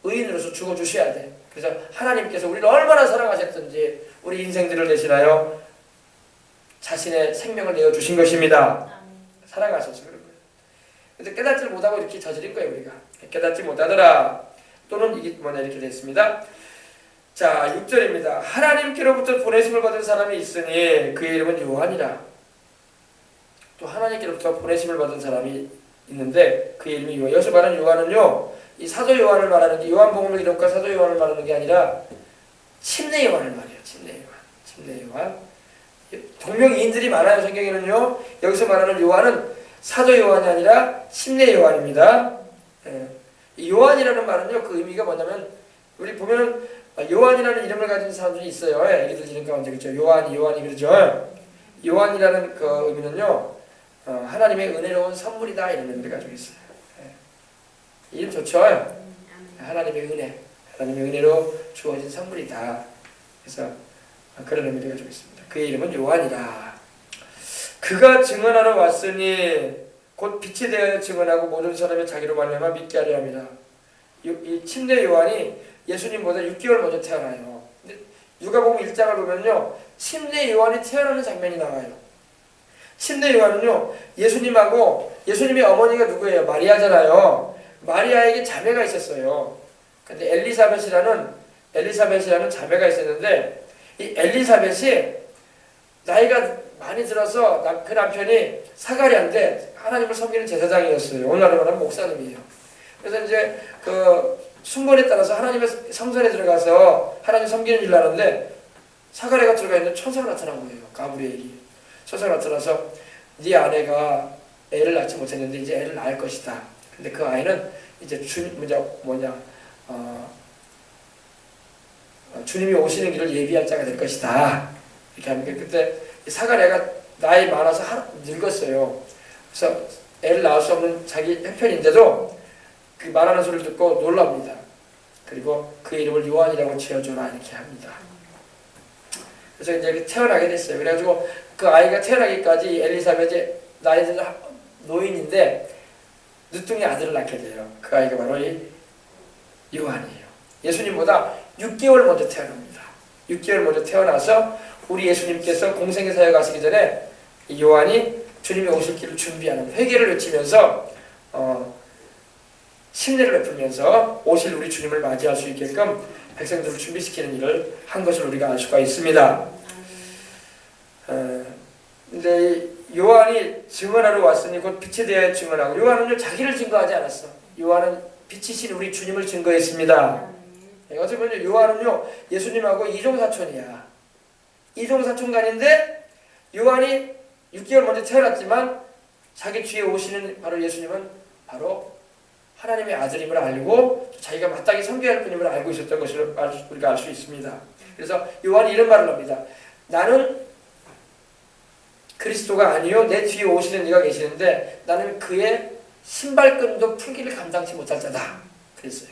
의인으로서 죽어주셔야 돼. 그래서 하나님께서 우리를 얼마나 사랑하셨든지 우리 인생들을 내시나요? 자신의 생명을 내어주신 것입니다. 사랑하셔서 그런 거예요. 근데 깨닫지를 못하고 이렇게 저지른 거예요, 우리가. 깨닫지 못하더라. 또는 이게 이렇게 됐습니다. 자, 6절입니다. 하나님께로부터 보내심을 받은 사람이 있으니 그의 이름은 요한이라. 또 하나님께로부터 보내심을 받은 사람이 있는데 그의 이름이 요한. 여기서 말하는 요한은요, 이 사도 요한을 말하는데 요한복음을 기록한 사도 요한을 말하는 게 아니라 침례 요한을 말해요. 침례 요한. 동명이인들이 많아요, 성경에는요. 여기서 말하는 요한은 사도 요한이 아니라 침례 요한입니다. 이 요한이라는 말은요, 그 의미가 뭐냐면 우리 보면은 요한이라는 이름을 가진 사람들이 있어요. 애기들 이름 가운데 그렇죠. 요한이 그러죠. 요한이라는 그 의미는요, 하나님의 은혜로운 선물이다 이런 의미를 가지고 있어요. 이름 좋죠. 하나님의 은혜로 주어진 선물이다. 그래서 그런 의미를 가지고 있습니다. 그의 이름은 요한이라. 그가 증언하러 왔으니 곧 빛에 대하여 증언하고 모든 사람이 자기로 말미암아 믿게 하려 함이라. 이 침례 요한이 예수님보다 6개월 먼저 태어나요. 근데 누가복음 1장을 보면요, 침례 요한이 태어나는 장면이 나와요. 침례 요한은요, 예수님의 어머니가 누구예요? 마리아잖아요. 마리아에게 자매가 있었어요. 근데 엘리사벳이라는 자매가 있었는데 이 엘리사벳이 나이가 많이 들어서 그 남편이 사가랴인데 하나님을 섬기는 제사장이었어요. 오늘날로 말하면 목사님이에요. 그래서 이제 그 순번에 따라서 하나님의 성전에 들어가서 하나님 섬기는 일을 하는데 사가랴가 들어가 있는 천사가 나타난 거예요. 가브리엘이. 천사가 나타나서 네 아내가 애를 낳지 못했는데 이제 애를 낳을 것이다. 근데 그 아이는 이제 주님이 오시는 길을 예비할 자가 될 것이다. 이렇게 하니까 그때 사가랴가 나이 많아서 늙었어요. 그래서 애를 낳을 수 없는 자기 형편인데도 그 말하는 소리를 듣고 놀랍니다. 그리고 그 이름을 요한이라고 지어줘라 이렇게 합니다. 그래서 이제 태어나게 됐어요. 그래가지고 그 아이가 태어나기까지 엘리사벳이 나이 든 노인인데 늦둥이 아들을 낳게 돼요. 그 아이가 바로 이 요한이에요. 예수님보다 6개월 먼저 태어납니다. 6개월 먼저 태어나서 우리 예수님께서 공생의 사역하시기 전에 요한이 주님이 오실 길을 준비하는 회개를 외치면서 침례를 베풀면서 오실 우리 주님을 맞이할 수 있게끔 백성들을 준비시키는 일을 한 것을 우리가 알 수가 있습니다. 근데 요한이 증언하러 왔으니 곧 빛에 대하여 증언하고, 요한은요 자기를 증거하지 않았어. 요한은 빛이신 우리 주님을 증거했습니다. 어떻게 보면 요한은요 예수님하고 이종사촌이야. 이종사촌간인데 요한이 6개월 먼저 태어났지만 자기 뒤에 오시는 바로 예수님은 바로 하나님의 아들임을 알고 자기가 마땅히 섬겨야 할 분임을 알고 있었던 것을 우리가 알 수 있습니다. 그래서 요한이 이런 말을 합니다. 나는 그리스도가 아니요 내 뒤에 오시는 이가 계시는데 나는 그의 신발끈도 풀기를 감당치 못할 자다. 그랬어요.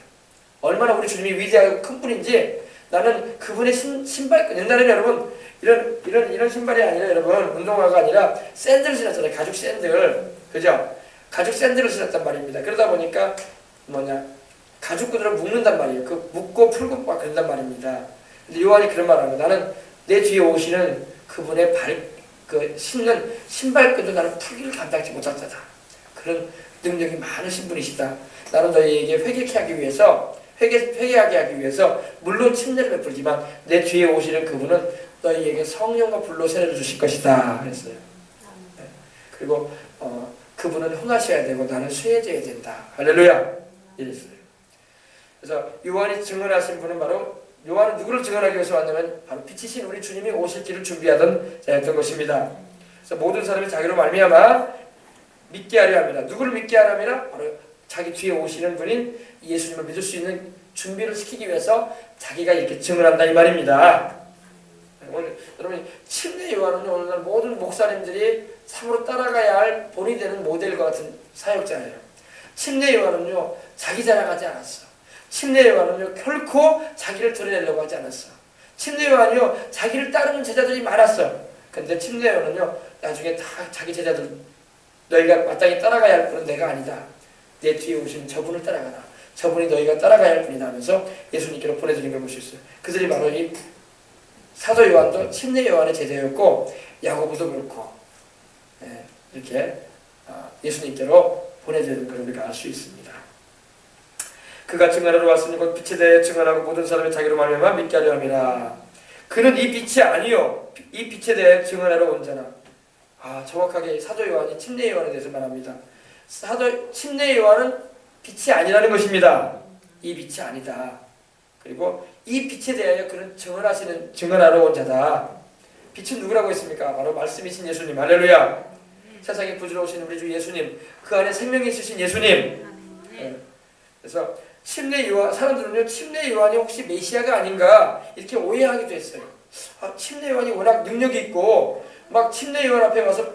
얼마나 우리 주님이 위대하고 큰 분인지 나는 그분의 신발끈, 옛날에는 여러분 이런 신발이 아니라 여러분 운동화가 아니라 샌들을 신었잖아요. 가죽 샌들, 그죠? 가죽 샌들을 신었단 말입니다. 그러다 보니까 가죽끈으로 묶는단 말이에요. 그 묶고 풀고 막 그런단 말입니다. 근데 요한이 그런 말을 합니다. 나는 내 뒤에 오시는 그분의 신는 신발끈도 나는 풀기를 감당치 못할 자다. 그런 능력이 많으신 분이시다. 나는 너희에게 회개하게 하기 위해서 물론 침례를 베풀지만 내 뒤에 오시는 그분은 너희에게 성령과 불로 세례를 주실 것이다 했어요. 네. 그리고 그분은 흥하셔야 되고 나는 쇠해져야 된다. 할렐루야. 이랬어요. 그래서 요한이 증언하신 분은 바로 요한은 누구를 증언하기 위해서 왔냐면 바로 빛이신 우리 주님이 오실 길을 준비하던 자였던 것입니다. 그래서 모든 사람이 자기로 말미암아 믿게 하려 합니다. 누구를 믿게 하려면 바로 자기 뒤에 오시는 분인 예수님을 믿을 수 있는 준비를 시키기 위해서 자기가 이렇게 증언한다 이 말입니다. 오늘 여러분 침례 요한은 오늘날 모든 목사님들이 참으로 따라가야 할 본이 되는 모델과 같은 사역자예요. 침례 요한은요 자기 자랑하지 않았어. 침례 요한은요 결코 자기를 드러내려고 하지 않았어. 침례 요한이요 자기를 따르는 제자들이 많았어. 근데 침례 요한은요 나중에 다 자기 제자들 너희가 마땅히 따라가야 할 분은 내가 아니다. 내 뒤에 오신 저분을 따라가라. 저분이 너희가 따라가야 할 분이다 하면서 예수님께로 보내드린 걸 볼 수 있어요. 그들이 바로 이 사도 요한도 침례 요한의 제자였고 야고보도 그렇고 이렇게 예수님께로 보내드린 걸 우리가 알 수 있습니다. 그가 증언하러 왔으니 곧 빛에 대해 증언하고 모든 사람이 자기로 말미암아 믿게 하려 함이라. 그는 이 빛이 아니요 이 빛에 대해 증언하러 온 자나. 정확하게 사도 요한이 침례 요한에 대해서 말합니다. 침례 요한은 빛이 아니라는 것입니다. 이 빛이 아니다. 그리고 이 빛에 대하여 그는 증언하러 온 자다. 빛은 누구라고 했습니까? 바로 말씀이신 예수님. 할렐루야. 세상에 구주로 오신 우리 주 예수님. 그 안에 생명이 있으신 예수님. 그래서 사람들은요 침례 요한이 혹시 메시아가 아닌가 이렇게 오해하기도 했어요. 침례 요한이 워낙 능력이 있고 막 침례 요한 앞에 와서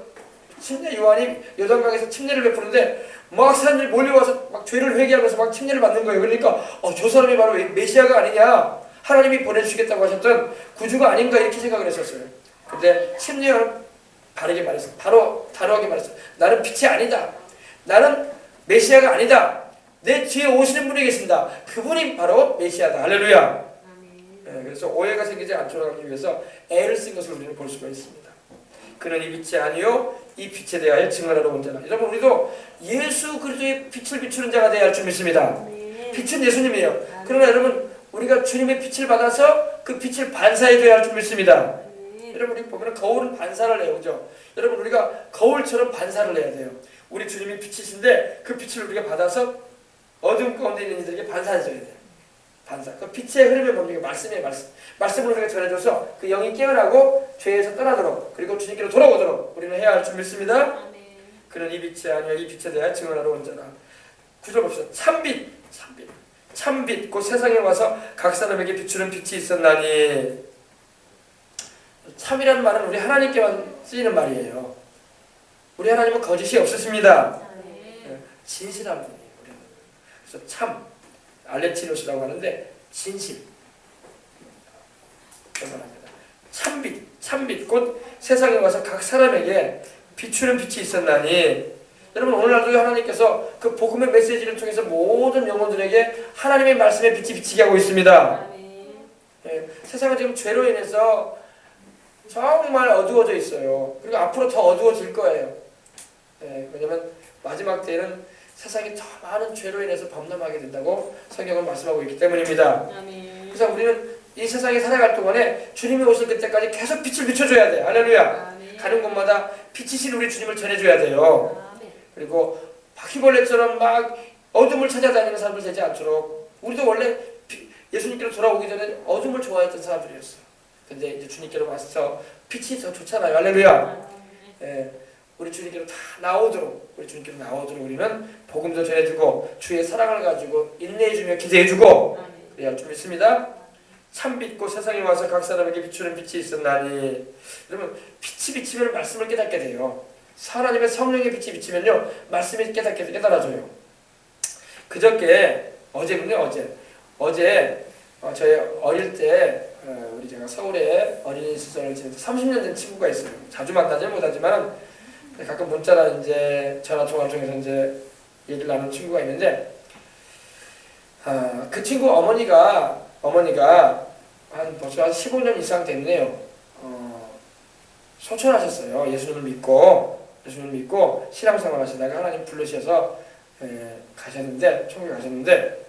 침례 요한이 요단강에서 침례를 베푸는데 막 사람들이 몰려와서 막 죄를 회개하면서 막 침례를 받는 거예요. 그러니까 저 사람이 바로 메시아가 아니냐, 하나님이 보내주시겠다고 하셨던 구주가 아닌가 이렇게 생각을 했었어요. 근데 침례 요한은 바르게 말했어요. 바로 단호하게 말했어요. 나는 빛이 아니다. 나는 메시아가 아니다. 내 뒤에 오시는 분이 계신다. 그분이 바로 메시아다. 할렐루야. 그래서 오해가 생기지 않도록 하기 위해서 애를 쓴 것을 우리는 볼 수가 있습니다. 그는 이 빛이 아니요 이 빛에 대하여 증언하러 온 자다. 여러분 우리도 예수 그리스도의 빛을 비추는 자가 되어야 할 줄 믿습니다. 빛은 예수님이에요. 그러나 여러분 우리가 주님의 빛을 받아서 그 빛을 반사해줘야 할 줄 믿습니다. 여러분 우리 보면 거울은 반사를 해요. 그죠? 여러분 우리가 거울처럼 반사를 해야 돼요. 우리 주님이 빛이신데 그 빛을 우리가 받아서 어둠 가운데 있는 이들에게 반사해줘야 돼요. 반사. 그 빛의 흐름이 뭡니까? 말씀이에요. 말씀을 우리가 전해줘서 그 영이 깨어나고 죄에서 떠나도록 그리고 주님께로 돌아오도록 우리는 해야 할 줄 믿습니다. 그는 이 빛이 아니야 이 빛에 대하여 증언하러 온 자라. 구절 봅시다. 참빛 곧 세상에 와서 각 사람에게 비추는 빛이 있었나니. 참이라는 말은 우리 하나님께만 쓰이는 말이에요. 우리 하나님은 거짓이 없으십니다. 진실한 분이에요. 그래서 참 알레치노스라고 하는데 진실 말합니다. 참빛 곧 세상에 와서 각 사람에게 비추는 빛이 있었나니. 여러분 오늘날도 하나님께서 그 복음의 메시지를 통해서 모든 영혼들에게 하나님의 말씀의 빛이 비치게 하고 있습니다. 세상은 지금 죄로 인해서 정말 어두워져 있어요. 그리고 앞으로 더 어두워질 거예요. 왜냐하면 마지막 때에는 세상이 더 많은 죄로 인해서 범람하게 된다고 성경은 말씀하고 있기 때문입니다. 그래서 우리는 이 세상에 살아갈 동안에 주님이 오실 그때까지 계속 빛을 비춰줘야 돼요. 할렐루야. 가는 곳마다 빛이신 우리 주님을 전해줘야 돼요. 그리고 바퀴벌레처럼 막 어둠을 찾아다니는 사람들 되지 않도록. 우리도 원래 예수님께로 돌아오기 전에 어둠을 좋아했던 사람들이었어요. 근데 이제 주님께로 와서 빛이 더 좋잖아요. 할렐루야. 우리 주님께로 다 나오도록 우리는 복음도 전해주고 주의 사랑을 가지고 인내해주며 기대해주고 그래야 할 줄 믿습니다. 참 빛고 세상에 와서 각 사람에게 비추는 빛이 있었나니. 여러분 빛이 비치면 말씀을 깨닫게 돼요. 하나님의 성령의 빛이 비치면요 말씀이 깨달아져요. 그저께 어제군요. 어제 저희 어릴 때 우리 제가 서울에 어린이 시설을 지내서 30년 된 친구가 있어요. 자주 만나지 못하지만 가끔 문자나 이제 전화 통화 중에서 이제 얘기를 나누는 친구가 있는데 그 친구 어머니가 벌써 한 15년 이상 됐네요. 소천하셨어요. 예수님을 믿고 신앙생활 하시다가 하나님 부르셔서 가셨는데 천국에 가셨는데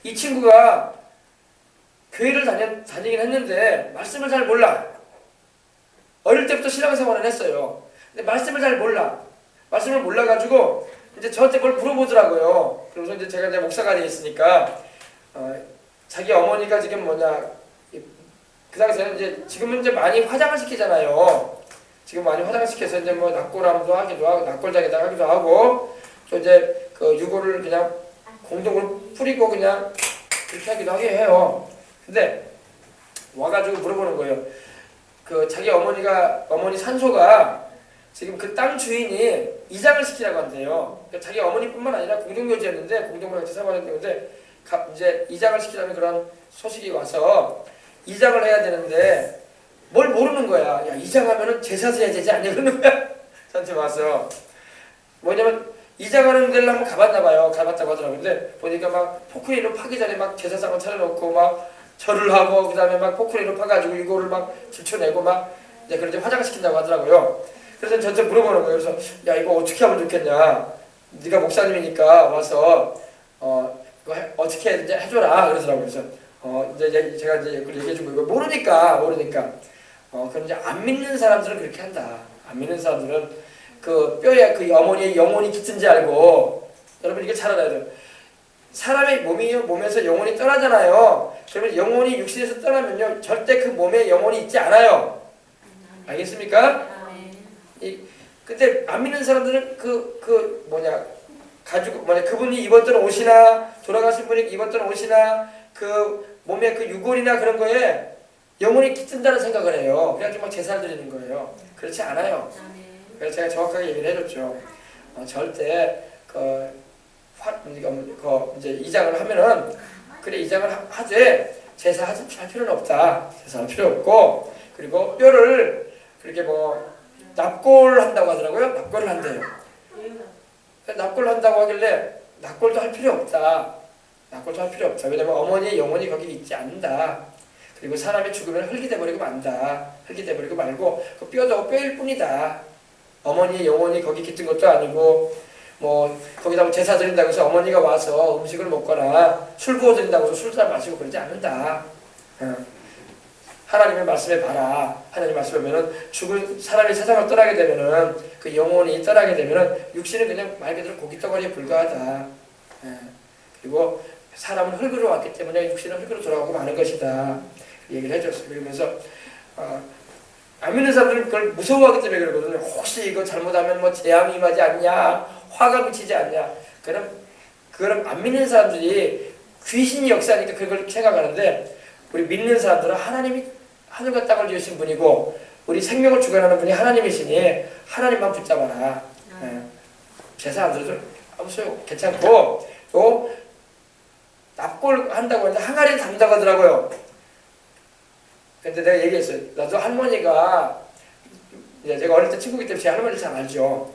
이 친구가 교회를 다니긴 했는데 말씀을 잘 몰라. 어릴 때부터 신앙생활을 했어요. 근데 말씀을 잘 몰라. 말씀을 몰라가지고 이제 저한테 뭘 물어보더라고요. 그래서 이제 제가 이제 목사가 돼 있으니까 자기 어머니가 지금 그 당시에는 이제 지금은 이제 많이 화장을 시키잖아요. 지금 많이 화장을 시켜서 이제 뭐 낙골암도 하기도 하고 낙골장에다 하기도 하고 또 이제 그 유골을 그냥 공동으로 뿌리고 그냥 그렇게 하기도 하게 해요. 근데 와가지고 물어보는 거예요. 그 자기 어머니 산소가 지금 그 땅 주인이 이장을 시키라고 한대요. 그러니까 자기 어머니뿐만 아니라 공동묘지였는데 공동묘지 같이 사용하는데 이제 이장을 시키라는 그런 소식이 와서 이장을 해야 되는데 뭘 모르는 거야. 야 이장하면은 제사 지어야 되지 않냐 그러는 거야. 저한테 와서 뭐냐면 이장하는 데를 한번 가봤나 봐요. 가봤다고 하더라고요. 근데 보니까 막 포크레인으로 파기 전에 막 제사상을 차려놓고 막 절을 하고 그 다음에 막 포크레인으로 파가지고 이거를 막 질쳐내고 막 이제 그런 화장을 시킨다고 하더라고요. 그래서 저한테 물어보는 거예요. 그래서 야 이거 어떻게 하면 좋겠냐. 네가 목사님이니까 와서 이거 어떻게 해줘라 그러더라고요. 그래서 이제 제가 이제 그걸 얘기해 준 거예요. 모르니까 그럼 이제 안 믿는 사람들은 그렇게 한다. 안 믿는 사람들은 그 뼈에 그 어머니의 영혼이 깃든지 알고 여러분 이게 잘 알아야 돼요. 사람의 몸에서 영혼이 떠나잖아요. 그러면 영혼이 육신에서 떠나면요 절대 그 몸에 영혼이 있지 않아요. 알겠습니까? 근데 안 믿는 사람들은 그분이 입었던 옷이나 돌아가신 분이 입었던 옷이나 그 몸에 그 유골이나 그런 거에 영혼이 깃든다는 생각을 해요. 그래가지고 막 제사를 드리는 거예요. 그렇지 않아요. 그래서 제가 정확하게 얘기를 해줬죠. 절대 이제 이장을 하면은 그래 이장을 하되 제사 할 필요는 없다. 제사할 필요 없고 그리고 뼈를 그렇게 납골한다고 하더라고요. 납골을 한대요. 납골을 한다고 하길래 납골도 할 필요 없다. 왜냐면 어머니의 영혼이 거기 있지 않는다. 그리고 사람이 죽으면 흙이 돼버리고 만다. 흙이 돼버리고 말고 그 뼈도 뼈일 뿐이다. 어머니의 영혼이 거기 깃든 것도 아니고 거기다 제사 드린다고 해서 어머니가 와서 음식을 먹거나 술 부어 드린다고 해서 술잘 마시고 그러지 않는다. 하나님의 말씀에 봐라. 하나님 말씀에 보면은 죽은 사람이 세상을 떠나게 되면은 그 영혼이 떠나게 되면은 육신은 그냥 말 그대로 고깃덩어리에 불과하다. 그리고 사람은 흙으로 왔기 때문에 육신은 흙으로 돌아가고 마는 것이다. 얘기를 해줬어요. 그러면서 안 믿는 사람들은 그걸 무서워하기 때문에 그러거든요. 혹시 이거 잘못하면 재앙이 임하지 않냐, 화가 미치지 않냐. 그럼 안 믿는 사람들이 귀신이 역사하니까 그걸 생각하는데 우리 믿는 사람들은 하나님이 하늘과 땅을 지으신 분이고 우리 생명을 주관하는 분이 하나님이시니 하나님만 붙잡아라. 제사 안 드려도 아무 소용 괜찮고 또 납골 한다고 하는데 항아리를 담는다고 하더라고요. 근데 내가 얘기했어요. 나도 할머니가 이제 제가 어릴 때 친구기 때문에 제 할머니를 잘 알죠.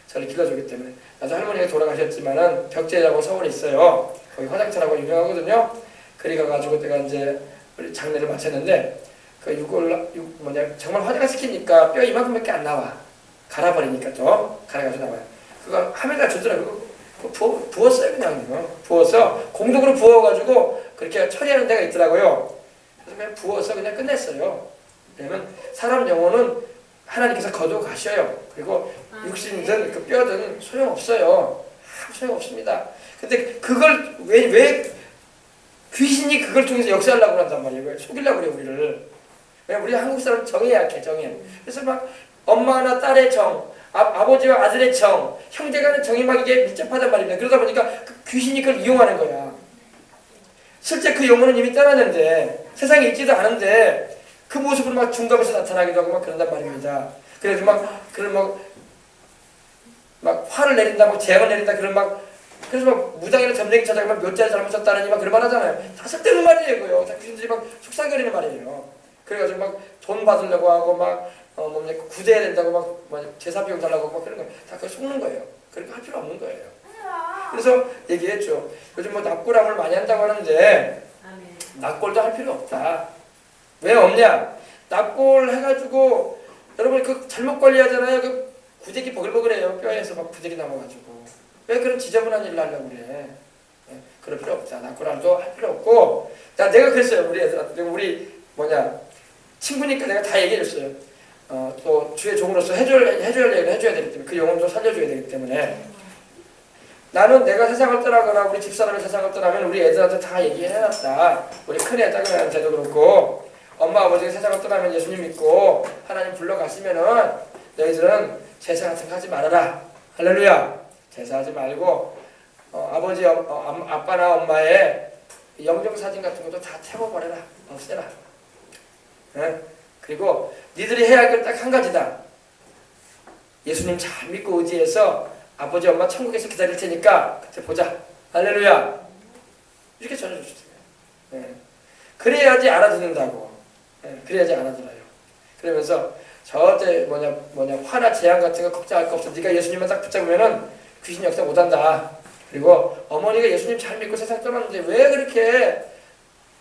저를 길러주기 때문에 나도 할머니가 돌아가셨지만은 벽제라고 서울에 있어요. 거기 화장터라고 유명하거든요. 그리 가가지고 내가 이제 우리 장례를 마쳤는데 정말 화장을 시키니까 뼈 이만큼밖에 안 나와. 갈아버리니까 또 갈아가지고 나와요. 그거 하면가 주더라고요. 부었어요 그냥. 부어서 공동으로 부어가지고 그렇게 처리하는 데가 있더라고요. 그래서 그냥 부어서 그냥 끝냈어요. 왜냐면 사람 영혼은 하나님께서 거두어 가셔요. 그리고 육신이든 그 뼈든 소용없어요. 소용없습니다. 근데 그걸 왜 귀신이 그걸 통해서 역사하려고 한단 말이에요. 왜 속이려고 그래요 우리를. 왜냐면 우리 한국 사람은 정에 약해. 그래서 막 엄마나 딸의 정, 아버지와 아들의 정, 형제 간의 정이 막 이게 밀접하단 말입니다. 그러다 보니까 그 귀신이 그걸 이용하는 거야. 실제 그 영혼은 이미 떠났는데 세상에 있지도 않은데 그 모습으로 막 중감에서 나타나기도 하고 막 그런단 말입니다. 그래서 막 그런 막 화를 내린다, 막 재앙을 내린다, 그런 그래서 막 무당이나 점쟁이 찾아가면 몇 자리 잘못 썼다느니 막 그런 말 하잖아요. 다 쓸데없는 말이에요, 그요. 다 귀신들이 막 속삭거리는 말이에요. 그래가지고 막 돈 받으려고 하고 구제해야 된다고 제사 비용 달라고 막 그런 거 다 그거 속는 거예요. 그렇게 할 필요 없는 거예요. 그래서 얘기했죠. 요즘 납골함을 많이 한다고 하는데 납골도 할 필요 없다. 왜 없냐? 납골 해가지고 여러분 그 잘못 관리하잖아요. 그 구데기 버글버글해요. 뼈에서 막 구데기 남아가지고 왜 그런 지저분한 일을 하려고 그래? 그럴 필요 없다. 납골함도 할 필요 없고. 내가 그랬어요. 우리 애들한테 친구니까 내가 다 얘기해줬어요. 또 주의 종으로서 해줘야 얘기를 해줘야 되기 때문에 그 영혼도 살려줘야 되기 때문에 나는 내가 세상을 떠나거나 우리 집사람이 세상을 떠나면 우리 애들한테 다 얘기해놨다. 우리 큰애 작은 애한테도 그렇고 엄마 아버지가 세상을 떠나면 예수님 믿고 하나님 불러가시면은 너희들은 제사 같은 거 하지 말아라. 할렐루야. 제사하지 말고 아버지 아빠나 엄마의 영정사진 같은 것도 다 태워버려라. 없애라. 그리고 니들이 해야 할 건 딱 한 가지다. 예수님 잘 믿고 의지해서 아버지 엄마 천국에서 기다릴 테니까 그때 보자. 할렐루야. 이렇게 전해주시더라고요. 그래야지 알아듣는다고. 그래야지 알아들어요. 그러면서 절대 화나 재앙 같은 거 걱정할 거 없어. 네가 예수님만 딱 붙잡으면은 귀신 역사 못한다. 그리고 어머니가 예수님 잘 믿고 세상 떠났는데 왜 그렇게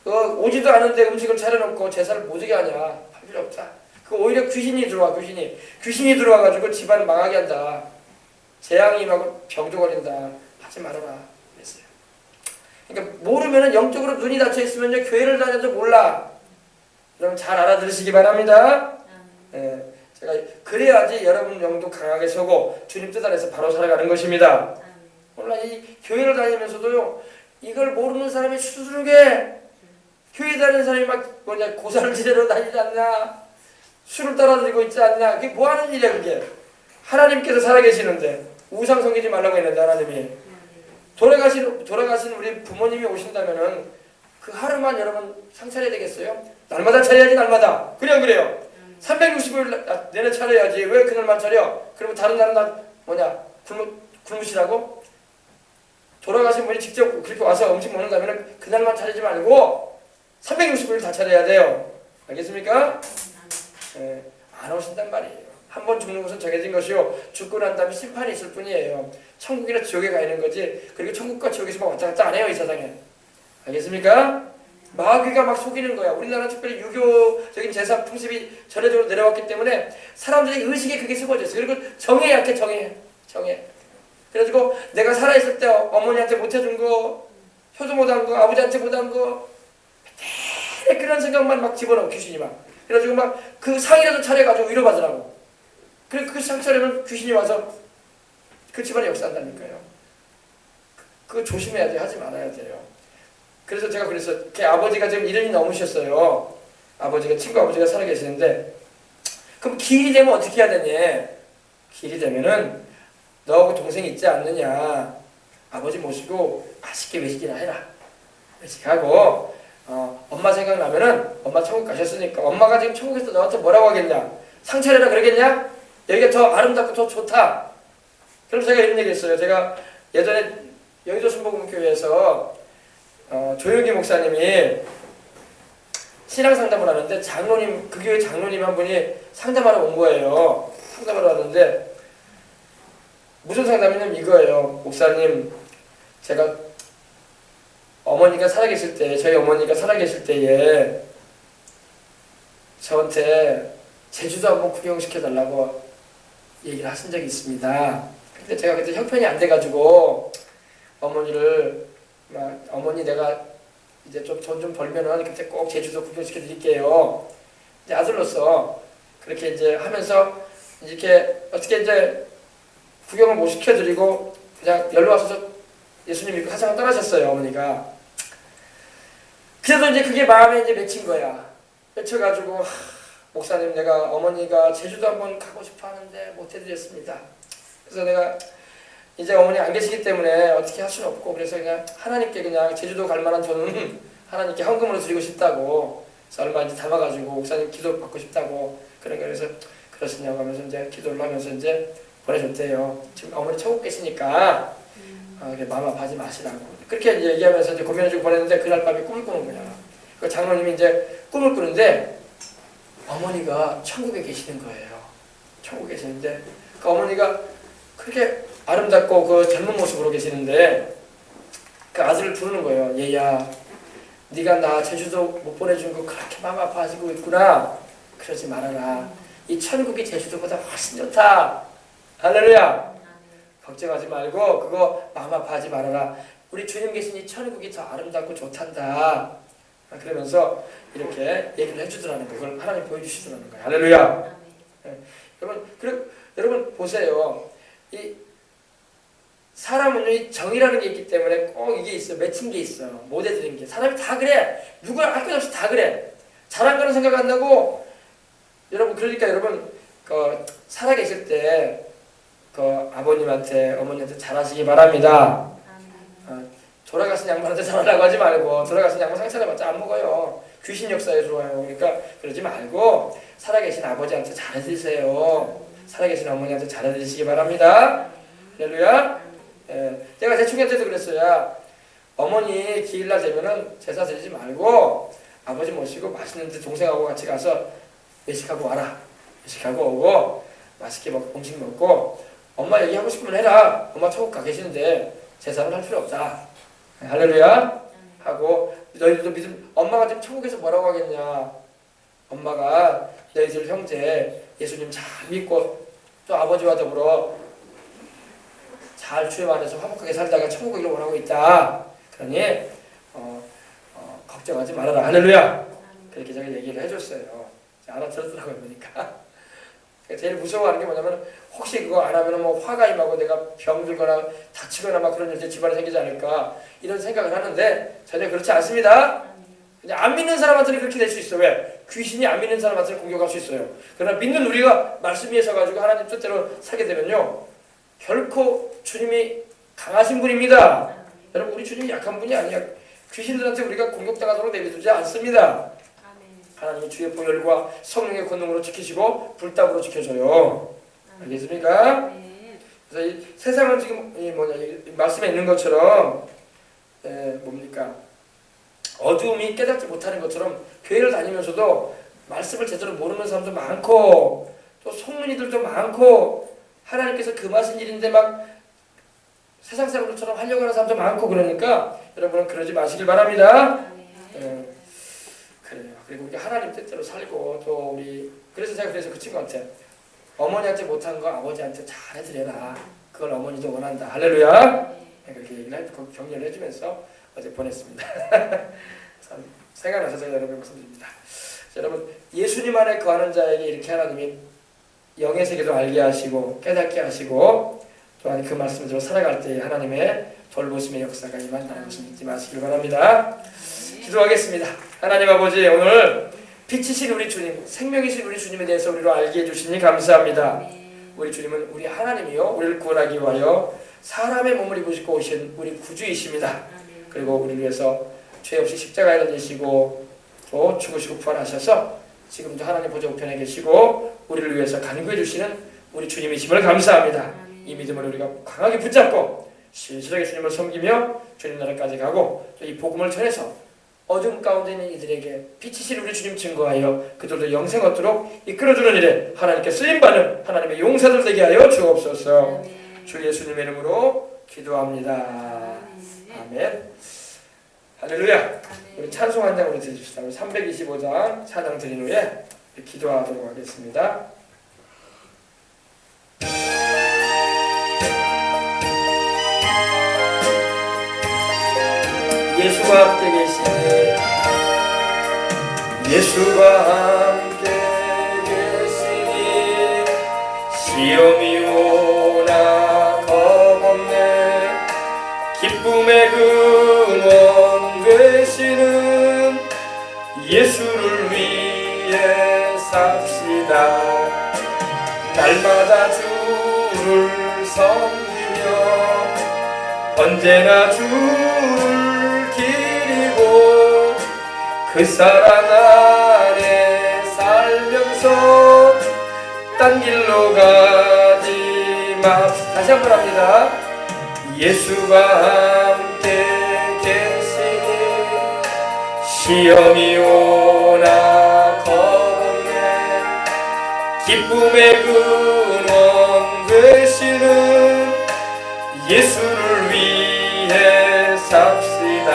오지도 않은데 음식을 차려놓고 제사를 못하게 하냐. 할 필요 없다. 그 오히려 귀신이 들어와가지고 집안을 망하게 한다. 재앙이 임하고 병도 걸린다. 하지 말아라. 그랬어요. 그러니까 모르면은 영적으로 눈이 닫혀 있으면요 교회를 다녀도 몰라. 여러분 잘 알아들으시기 바랍니다. 제가 그래야지 여러분 영도 강하게 서고 주님 뜻 안에서 바로 살아가는 것입니다. 오늘 이 교회를 다니면서도요 이걸 모르는 사람이 수두룩해. 교회 다니는 사람이 고사를 지내러 다니지 않나? 술을 따라다니고 있지 않나? 그게 뭐 하는 일이야 그게? 하나님께서 살아계시는데 우상 섬기지 말라고 했는데 하나님이 돌아가신 우리 부모님이 오신다면은 그 하루만 여러분 상차려야 되겠어요? 날마다 차려야지 날마다. 그래요. 365일 내내 차려야지. 왜 그날만 차려? 그러면 다른 날은 굶으시라고? 돌아가신 분이 직접 그렇게 와서 음식 먹는다면 그날만 차리지 말고 365일 다 차려야 돼요. 알겠습니까? 안 오신단 말이에요. 한 번 죽는 것은 정해진 것이요 죽고 난 다음에 심판이 있을 뿐이에요. 천국이나 지옥에 가 있는 거지 그렇게 천국과 지옥에서 왔다 갔다 안 해요 이 세상에. 알겠습니까? 마귀가 막 속이는 거야. 우리나라 특별히 유교적인 제사 풍습이 전해적으로 내려왔기 때문에 사람들의 의식에 그게 심어졌어. 그리고 정에 약해. 정에. 그래가지고 내가 살아있을 때 어머니한테 못해준 거, 효도 못한 거, 아버지한테 못한 거 대래 그런 생각만 막 집어넣어 귀신이 막. 그래가지고 막 그 상이라도 차려가지고 위로받으라고. 그래 그 상 차려면 귀신이 와서 그 집안에 역사한다니까요. 그거 조심해야 돼. 하지 말아야 돼요. 그래서 제가 걔 아버지가 지금 1년이 넘으셨어요. 친구 아버지가 살아계시는데 그럼 기일이 되면 어떻게 해야 되냐? 기일이 되면은 너하고 동생이 있지 않느냐? 아버지 모시고 맛있게 외식이나 해라. 외식하고 엄마 생각나면은 엄마 천국 가셨으니까 엄마가 지금 천국에서 너한테 뭐라고 하겠냐? 상차려라 그러겠냐? 여기가 더 아름답고 더 좋다. 그럼 제가 이런 얘기 했어요. 제가 예전에 여의도 순복음교회에서 조용기 목사님이 신앙 상담을 하는데 그 교회 장로님 한 분이 상담하러 온 거예요. 상담하러 왔는데 무슨 상담이냐면 이거예요. 목사님, 제가 어머니가 살아계실 때, 저희 어머니가 살아계실 때에 저한테 제주도 한번 구경시켜달라고 얘기를 하신 적이 있습니다. 근데 제가 그때 형편이 안 돼가지고 어머니 내가 이제 좀 돈 좀 벌면은 그때 꼭 제주도 구경시켜 드릴게요. 이제 아들로서 그렇게 이제 하면서 이렇게 어떻게 이제 구경을 못 시켜드리고 그냥 연로 와서 예수님 믿고 세상을 떠나셨어요 어머니가. 그래도 이제 그게 마음에 이제 맺힌 거야. 맺혀가지고 목사님 내가 어머니가 제주도 한번 가고 싶어 하는데 못 해드렸습니다. 그래서 내가 이제 어머니 안 계시기 때문에 어떻게 할 수는 없고 그래서 그냥 하나님께 그냥 제주도 갈 만한 돈은 하나님께 헌금으로 드리고 싶다고 그래서 얼마 이제 담아가지고 목사님 기도 받고 싶다고 그래서 그러시냐고 하면서 이제 기도를 하면서 이제 보내줬대요. 지금 어머니 천국 계시니까 마음 아파하지 마시라고 그렇게 이제 얘기하면서 이제 고민해주고 보냈는데 그날 밤에 꿈을 꾸는 거야. 그 장로님이 이제 꿈을 꾸는데 어머니가 천국에 계시는 거예요. 천국에 계시는데 그 어머니가 그렇게 아름답고 그 젊은 모습으로 계시는데 그 아들을 부르는 거예요. 얘야, 네가 나 제주도 못 보내준 거 그렇게 마음 아파하시고 있구나. 그러지 말아라. 이 천국이 제주도보다 훨씬 좋다. 할렐루야. 걱정하지 말고 그거 마음 아파하지 말아라. 우리 주님 계신 이 천국이 더 아름답고 좋단다. 그러면서 이렇게 얘기를 해주더라는 거예요. 그걸 하나님 보여주시더라는 거예요. 할렐루야. 네. 여러분 보세요. 이 사람은 이 정이라는 게 있기 때문에 꼭 이게 있어요. 맺힌 게 있어요. 못 해드린 게. 사람이 다 그래. 누구나 할 것 없이 다 그래. 잘한 거는 생각 안 나고 여러분 그러니까 여러분 그 살아계실 때 그 아버님한테 어머니한테 잘하시기 바랍니다. 돌아가신 양반한테 잘하라고 하지 말고 돌아가신 양반 상처내봤자 안 먹어요. 귀신 역사에 좋아요. 그러니까 그러지 말고 살아계신 아버지한테 잘해드리세요. 살아계신 어머니한테 잘해드리시기 바랍니다. 할렐루야. 예, 내가 제 친구한테도 그랬어요. 어머니 기일날 되면은 제사 드리지 말고 아버지 모시고 맛있는 데 동생하고 같이 가서 외식하고 와라. 외식하고 오고 맛있게 음식 먹고 엄마 얘기하고 싶으면 해라. 엄마 천국 가 계시는데 제사는 할 필요 없다. 할렐루야. 하고 너희들도 믿음. 엄마가 지금 천국에서 뭐라고 하겠냐. 엄마가 너희들 형제 예수님 잘 믿고 또 아버지와 더불어 잘 주님 안에서 화목하게 살다가 천국을 원하고 있다. 그러니 걱정하지 말아라. 할렐루야. 그렇게 제가 얘기를 해줬어요. 알아들었더라고요. 보니까. 제일 무서워하는 게 뭐냐면 혹시 그거 안 하면 뭐 화가 임하고 내가 병들거나 다치거나 막 그런 일들이 집안에 생기지 않을까 이런 생각을 하는데 전혀 그렇지 않습니다. 그냥 안 믿는 사람한테는 그렇게 될 수 있어요. 왜? 귀신이 안 믿는 사람한테는 공격할 수 있어요. 그러나 믿는 우리가 말씀 위에 서가지고 하나님 뜻대로 살게 되면요 결코 주님이 강하신 분입니다. 여러분 우리 주님이 약한 분이 아니야. 귀신들한테 우리가 공격당하도록 내비두지 않습니다. 하나님이 주의 보혈과 성령의 권능으로 지키시고 불답으로 지켜줘요. 알겠습니까? 그래서 이 세상은 지금 이 말씀에 있는 것처럼 뭡니까? 어두움이 깨닫지 못하는 것처럼 교회를 다니면서도 말씀을 제대로 모르는 사람도 많고 또 속문이들도 많고 하나님께서 금하신 일인데 막 세상 사람들처럼 하려고 하는 사람도 많고 그러니까 여러분은 그러지 마시길 바랍니다. 그래요. 그리고 우리 하나님 뜻대로 살고 또 우리 그래서 제가 그 친구한테 어머니한테 못한 거 아버지한테 잘 해드려라. 그걸 어머니도 원한다. 할렐루야. 그렇게 얘기를 해주고 격려를 해주면서 어제 보냈습니다. 참 생각나서 제가 여러분께 말씀드립니다. 여러분 예수님 안에 거하는 자에게 이렇게 하나님이 영의 세계도 알게 하시고 깨닫게 하시고 또한 그 말씀대로 살아갈 때 하나님의 돌보심의 역사가 임한다는 것을 믿지 마시길 바랍니다. 기도하겠습니다. 하나님 아버지 오늘 빛이신 우리 주님 생명이신 우리 주님에 대해서 우리로 알게 해주시니 감사합니다. 우리 주님은 우리 하나님이요 우리를 구원하기 위하여 사람의 몸을 입으시고 오신 우리 구주이십니다. 그리고 우리를 위해서 죄 없이 십자가에 달리시고 또 죽으시고 부활하셔서 지금도 하나님 보좌 우편에 계시고 우리를 위해서 간구해 주시는 우리 주님이심을 감사합니다. 이 믿음을 우리가 강하게 붙잡고 신실하게 주님을 섬기며 주님 나라까지 가고 또 이 복음을 전해서 어둠 가운데 있는 이들에게 빛이신 우리 주님 증거하여 그들도 영생 얻도록 이끌어주는 일에 하나님께 쓰임받는 하나님의 용사들 되게 하여 주옵소서. 주 예수님의 이름으로 기도합니다. 아멘. 할렐루야. 우리 찬송 한 장으로 드립시다. 우리 325장 찬양 드린 후에 기도하도록 하겠습니다. 예수가 함께 계시니 예수가 함께 계시니 시험이 오나 겁없네 기쁨의 근원 되시는 예수를 위해 사 언제나 주를 기리고 그 사랑 안에 살면서 딴 길로 가지 맙시다. 다시 한번 합니다. 예수가 함께 계시니 시험이 오나 겁없네. 기쁨의 근원 되시는 예수를 위해 삽시다.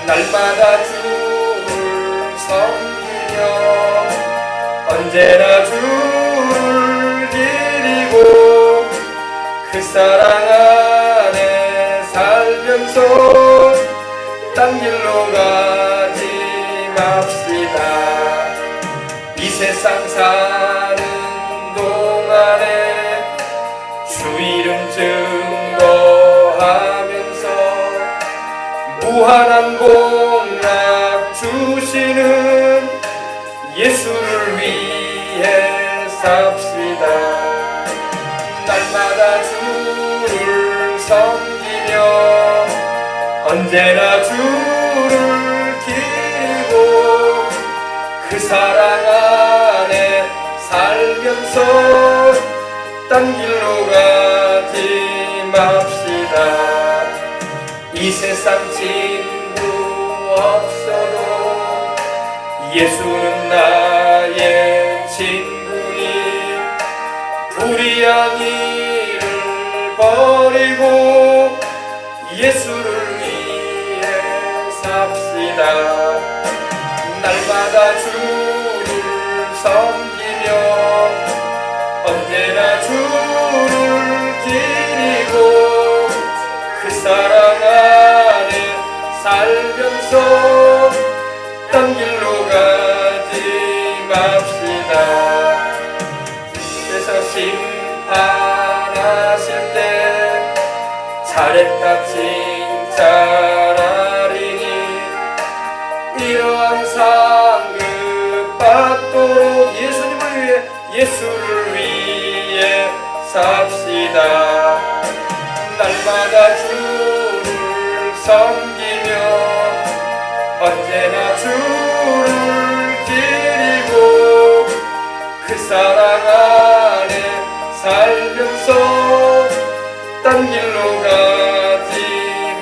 날마다 주를 섬기며 언제나 주를 기리고 그 사랑 안에 살면서 딴 길로 가지 맙시다. 이 세상 사는 동안에 주 이름 증거하면서 무한한 복락 주시는 예수를 위해 삽시다. 날마다 주를 섬기며 언제나 주를 기리고 그 사랑 안에 살면서 딴 길로 가지 맙시다. 이 세상 친구 없어도 예수는 나의 친구니 불의한 일을 버리고 예수를 위해 삽시다. 날마다 주를 섬기며 언제나 주를 기리고 그 사랑 안에 살면서 딴 길로 가지 맙시다. 그래서 심판하실 때 잘했다 칭찬하리니 이러한 상급 받도록 예수님을 위해 예수를 위해 삽시다. 날마다 주를 섬기며 언제나 주를 기리고 그 사랑 안에 살면서 딴 길로 가지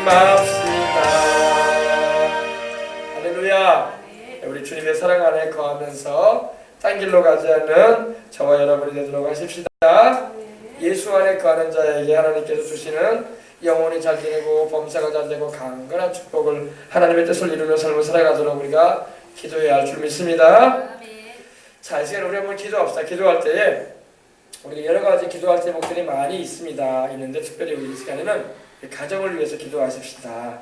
맙시다. 할렐루야. 우리 주님의 사랑 안에 거하면서 딴 길로 가지 않는 저와 여러분이 되도록 하십시다. 예수 안에 거하는 자에게 하나님께서 주시는 영혼이 잘 지내고 범사가 잘 되고 강건한 축복을 하나님의 뜻을 이루며 삶을 살아가도록 우리가 기도해야 할 줄 믿습니다. 자, 이 시간에 우리 한번 기도합시다. 기도할 때에 우리가 여러 가지 기도할 제목들이 많이 있는데 특별히 우리 이 시간에는 가정을 위해서 기도하십시다.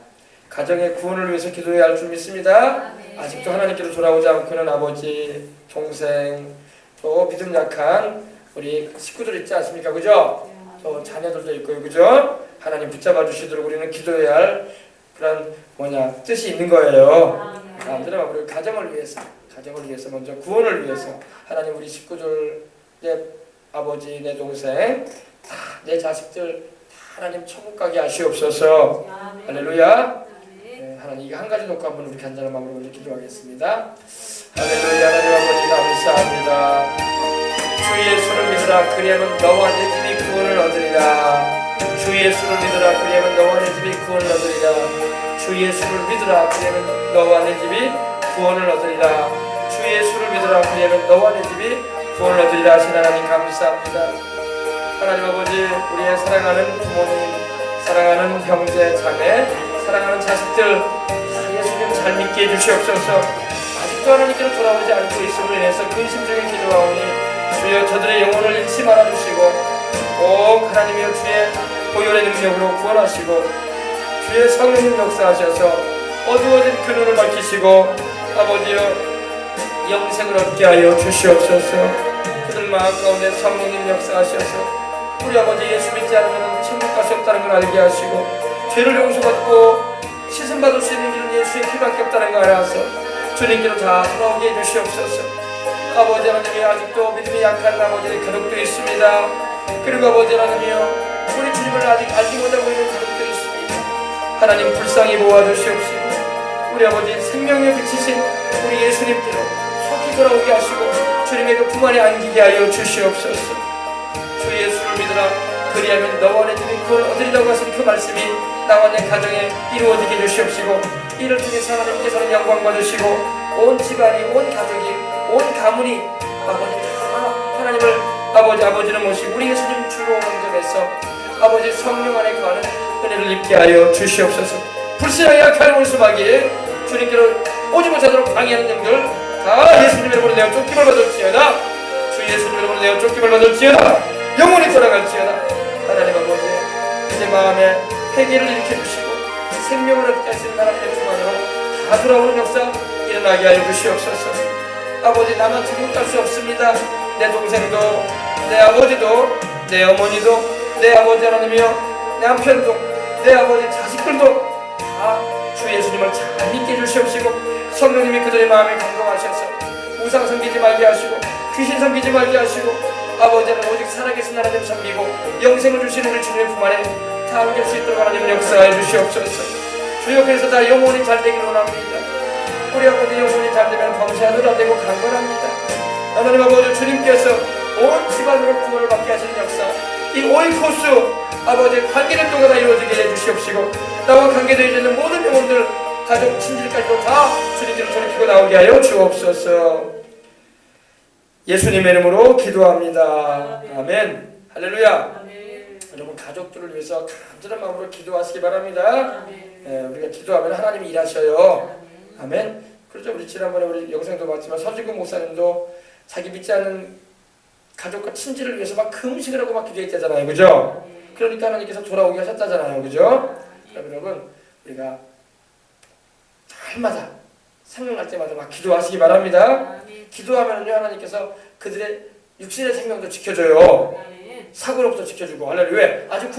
가정의 구원을 위해서 기도해야 할 줄 믿습니다. 아직도 하나님께로 돌아오지 않고는 아버지, 동생, 또 믿음 약한 우리 식구들 있지 않습니까? 그죠? 또 자녀들도 있고요. 그죠? 하나님 붙잡아 주시도록 우리는 기도해야 할 그런 뜻이 있는 거예요. 사람들은 우리 가정을 위해서 먼저 구원을 위해서 하나님 우리 식구들, 내 아버지, 내 동생, 내 자식들 하나님 천국 가게 하시옵소서. 할렐루야. 네, 하나님 이거 한 가지 놓고 한번 우리 간절한 마음으로 먼저 기도하겠습니다. 할렐루야. 하나님 아버지 감사합니다. 주 예수를 믿으라 그리하면 너와 내 집이 구원을 얻으리라. 주 예수를 믿으라 그리하면 너와 내 집이 구원을 얻으리라. 주 예수를 믿으라 그리하면 너와 내 집이 구원을 얻으리라. 주 예수를 믿으라 그리하면 너와 내 집이 구원을 얻으리라 하신 하나님 감사합니다. 하나님 아버지 우리의 사랑하는 부모님, 사랑하는 형제, 자매, 사랑하는 자식들 다 예수님 잘 믿게 해주시옵소서. 아직도 하나님께로 돌아오지 않고 있음으로 인해서 근심 중에 기도하오니 주여 저들의 영혼을 잃지 말아주시고 꼭 하나님이여 주의 보혈의 능력으로 구원하시고 주의 성령님 역사하셔서 어두워진 그 눈을 밝히시고 아버지여 영생을 얻게 하여 주시옵소서. 그들 마음 가운데 성령님 역사하셔서 우리 아버지 예수 믿지 않으면 천국 갈 수 없다는 걸 알게 하시고 죄를 용서받고 씻음받을 수 있는 길은 예수의 피밖에 없다는 걸 알아서 주님께로 다 돌아오게 해주시옵소서. 아버지 하나님이 아직도 믿음이 약한 아버지의 가족도 있습니다. 그리고 아버지 하나님이여 우리 주님을 아직 알지 못하고 있는 하나님 불쌍히 모아주시옵시고 우리 아버지 생명의 빛이신 우리 예수님께로 속히 돌아오게 하시고 주님의 그 품 안에 안기게 하여 주시옵소서. 주 예수를 믿으라 그리하면 너와 내 집이 구원을 얻으리라고 하신 그 말씀이 나와 내 가정에 이루어지게 해주시옵시고 이를 통해서 하나님께서는 영광 받으시고 온 집안이 온 가족이 온 가문이 아버지 다 하나님을 아버지는 모시고 우리 예수님 주로 왕정에서 아버지 성령 안에 거하는 은혜를 입게 하여 주시옵소서. 불신앙에 약한 원수마귀 주님께로 오지 못하도록 방해하는 영들 다 예수님 이름으로 내어 쫓김을 받을지어다. 주 예수님 이름으로 내어 쫓김을 받을지어다. 영원히 돌아갈지어다. 하나님 아버지 이제 마음에 회개를 일으켜주시고 생명을 얻게 하시는 하나님의 품 안으로 다 돌아오는 역사 일어나게 하여 주시옵소서. 아버지 나만 천국 갈 수 없습니다. 내 동생도 내 아버지도 내 어머니도 내 아버지 하나님이여 내 남편도 내 아버지 자식들도 다 주 예수님을 잘 믿게 해주시옵시고 성령님이 그들의 마음에 감동하셔서 우상 섬기지 말게 하시고 귀신 섬기지 말게 하시고 아버지는 오직 살아계신 하나님 섬기고 영생을 주시는 우리 주님의 품 안에 다 안길 수 있도록 하나님 역사해 주시옵소서. 주여 그래서 다 영혼이 잘 되기를 원합니다. 우리 아버지 영혼이 잘 되면 범죄하도 안 되고 강건합니다. 하나님 아버지 주님께서 온 집안으로 구원을 받게 하시는 역사 이 오이코스 아버지 관계된 동안 다 이루어지게 해주시옵시고 나와 관계되어 있는 모든 영혼들 가족 친지까지도 다 주님께로 돌이키고 나오게 하여 주옵소서. 예수님의 이름으로 기도합니다. 아멘. 할렐루야. 아멘. 여러분 가족들을 위해서 간절한 마음으로 기도하시기 바랍니다. 우리가 기도하면 하나님이 일하셔요. 아멘. 그렇죠. 우리 지난번에 우리 영상도 봤지만 서진국 목사님도 자기 믿지 않는 가족과 친지를 위해서 막 금식을 하고 막 기도했다잖아요. 그죠? 그러니까 하나님께서 돌아오게 하셨다잖아요. 그죠? 여러분 우리가 날마다 생각날 때마다 막 기도하시기 바랍니다. 기도하면요 하나님께서 그들의 육신의 생명도 지켜줘요. 사고로부터 지켜주고 할렐루야. 아주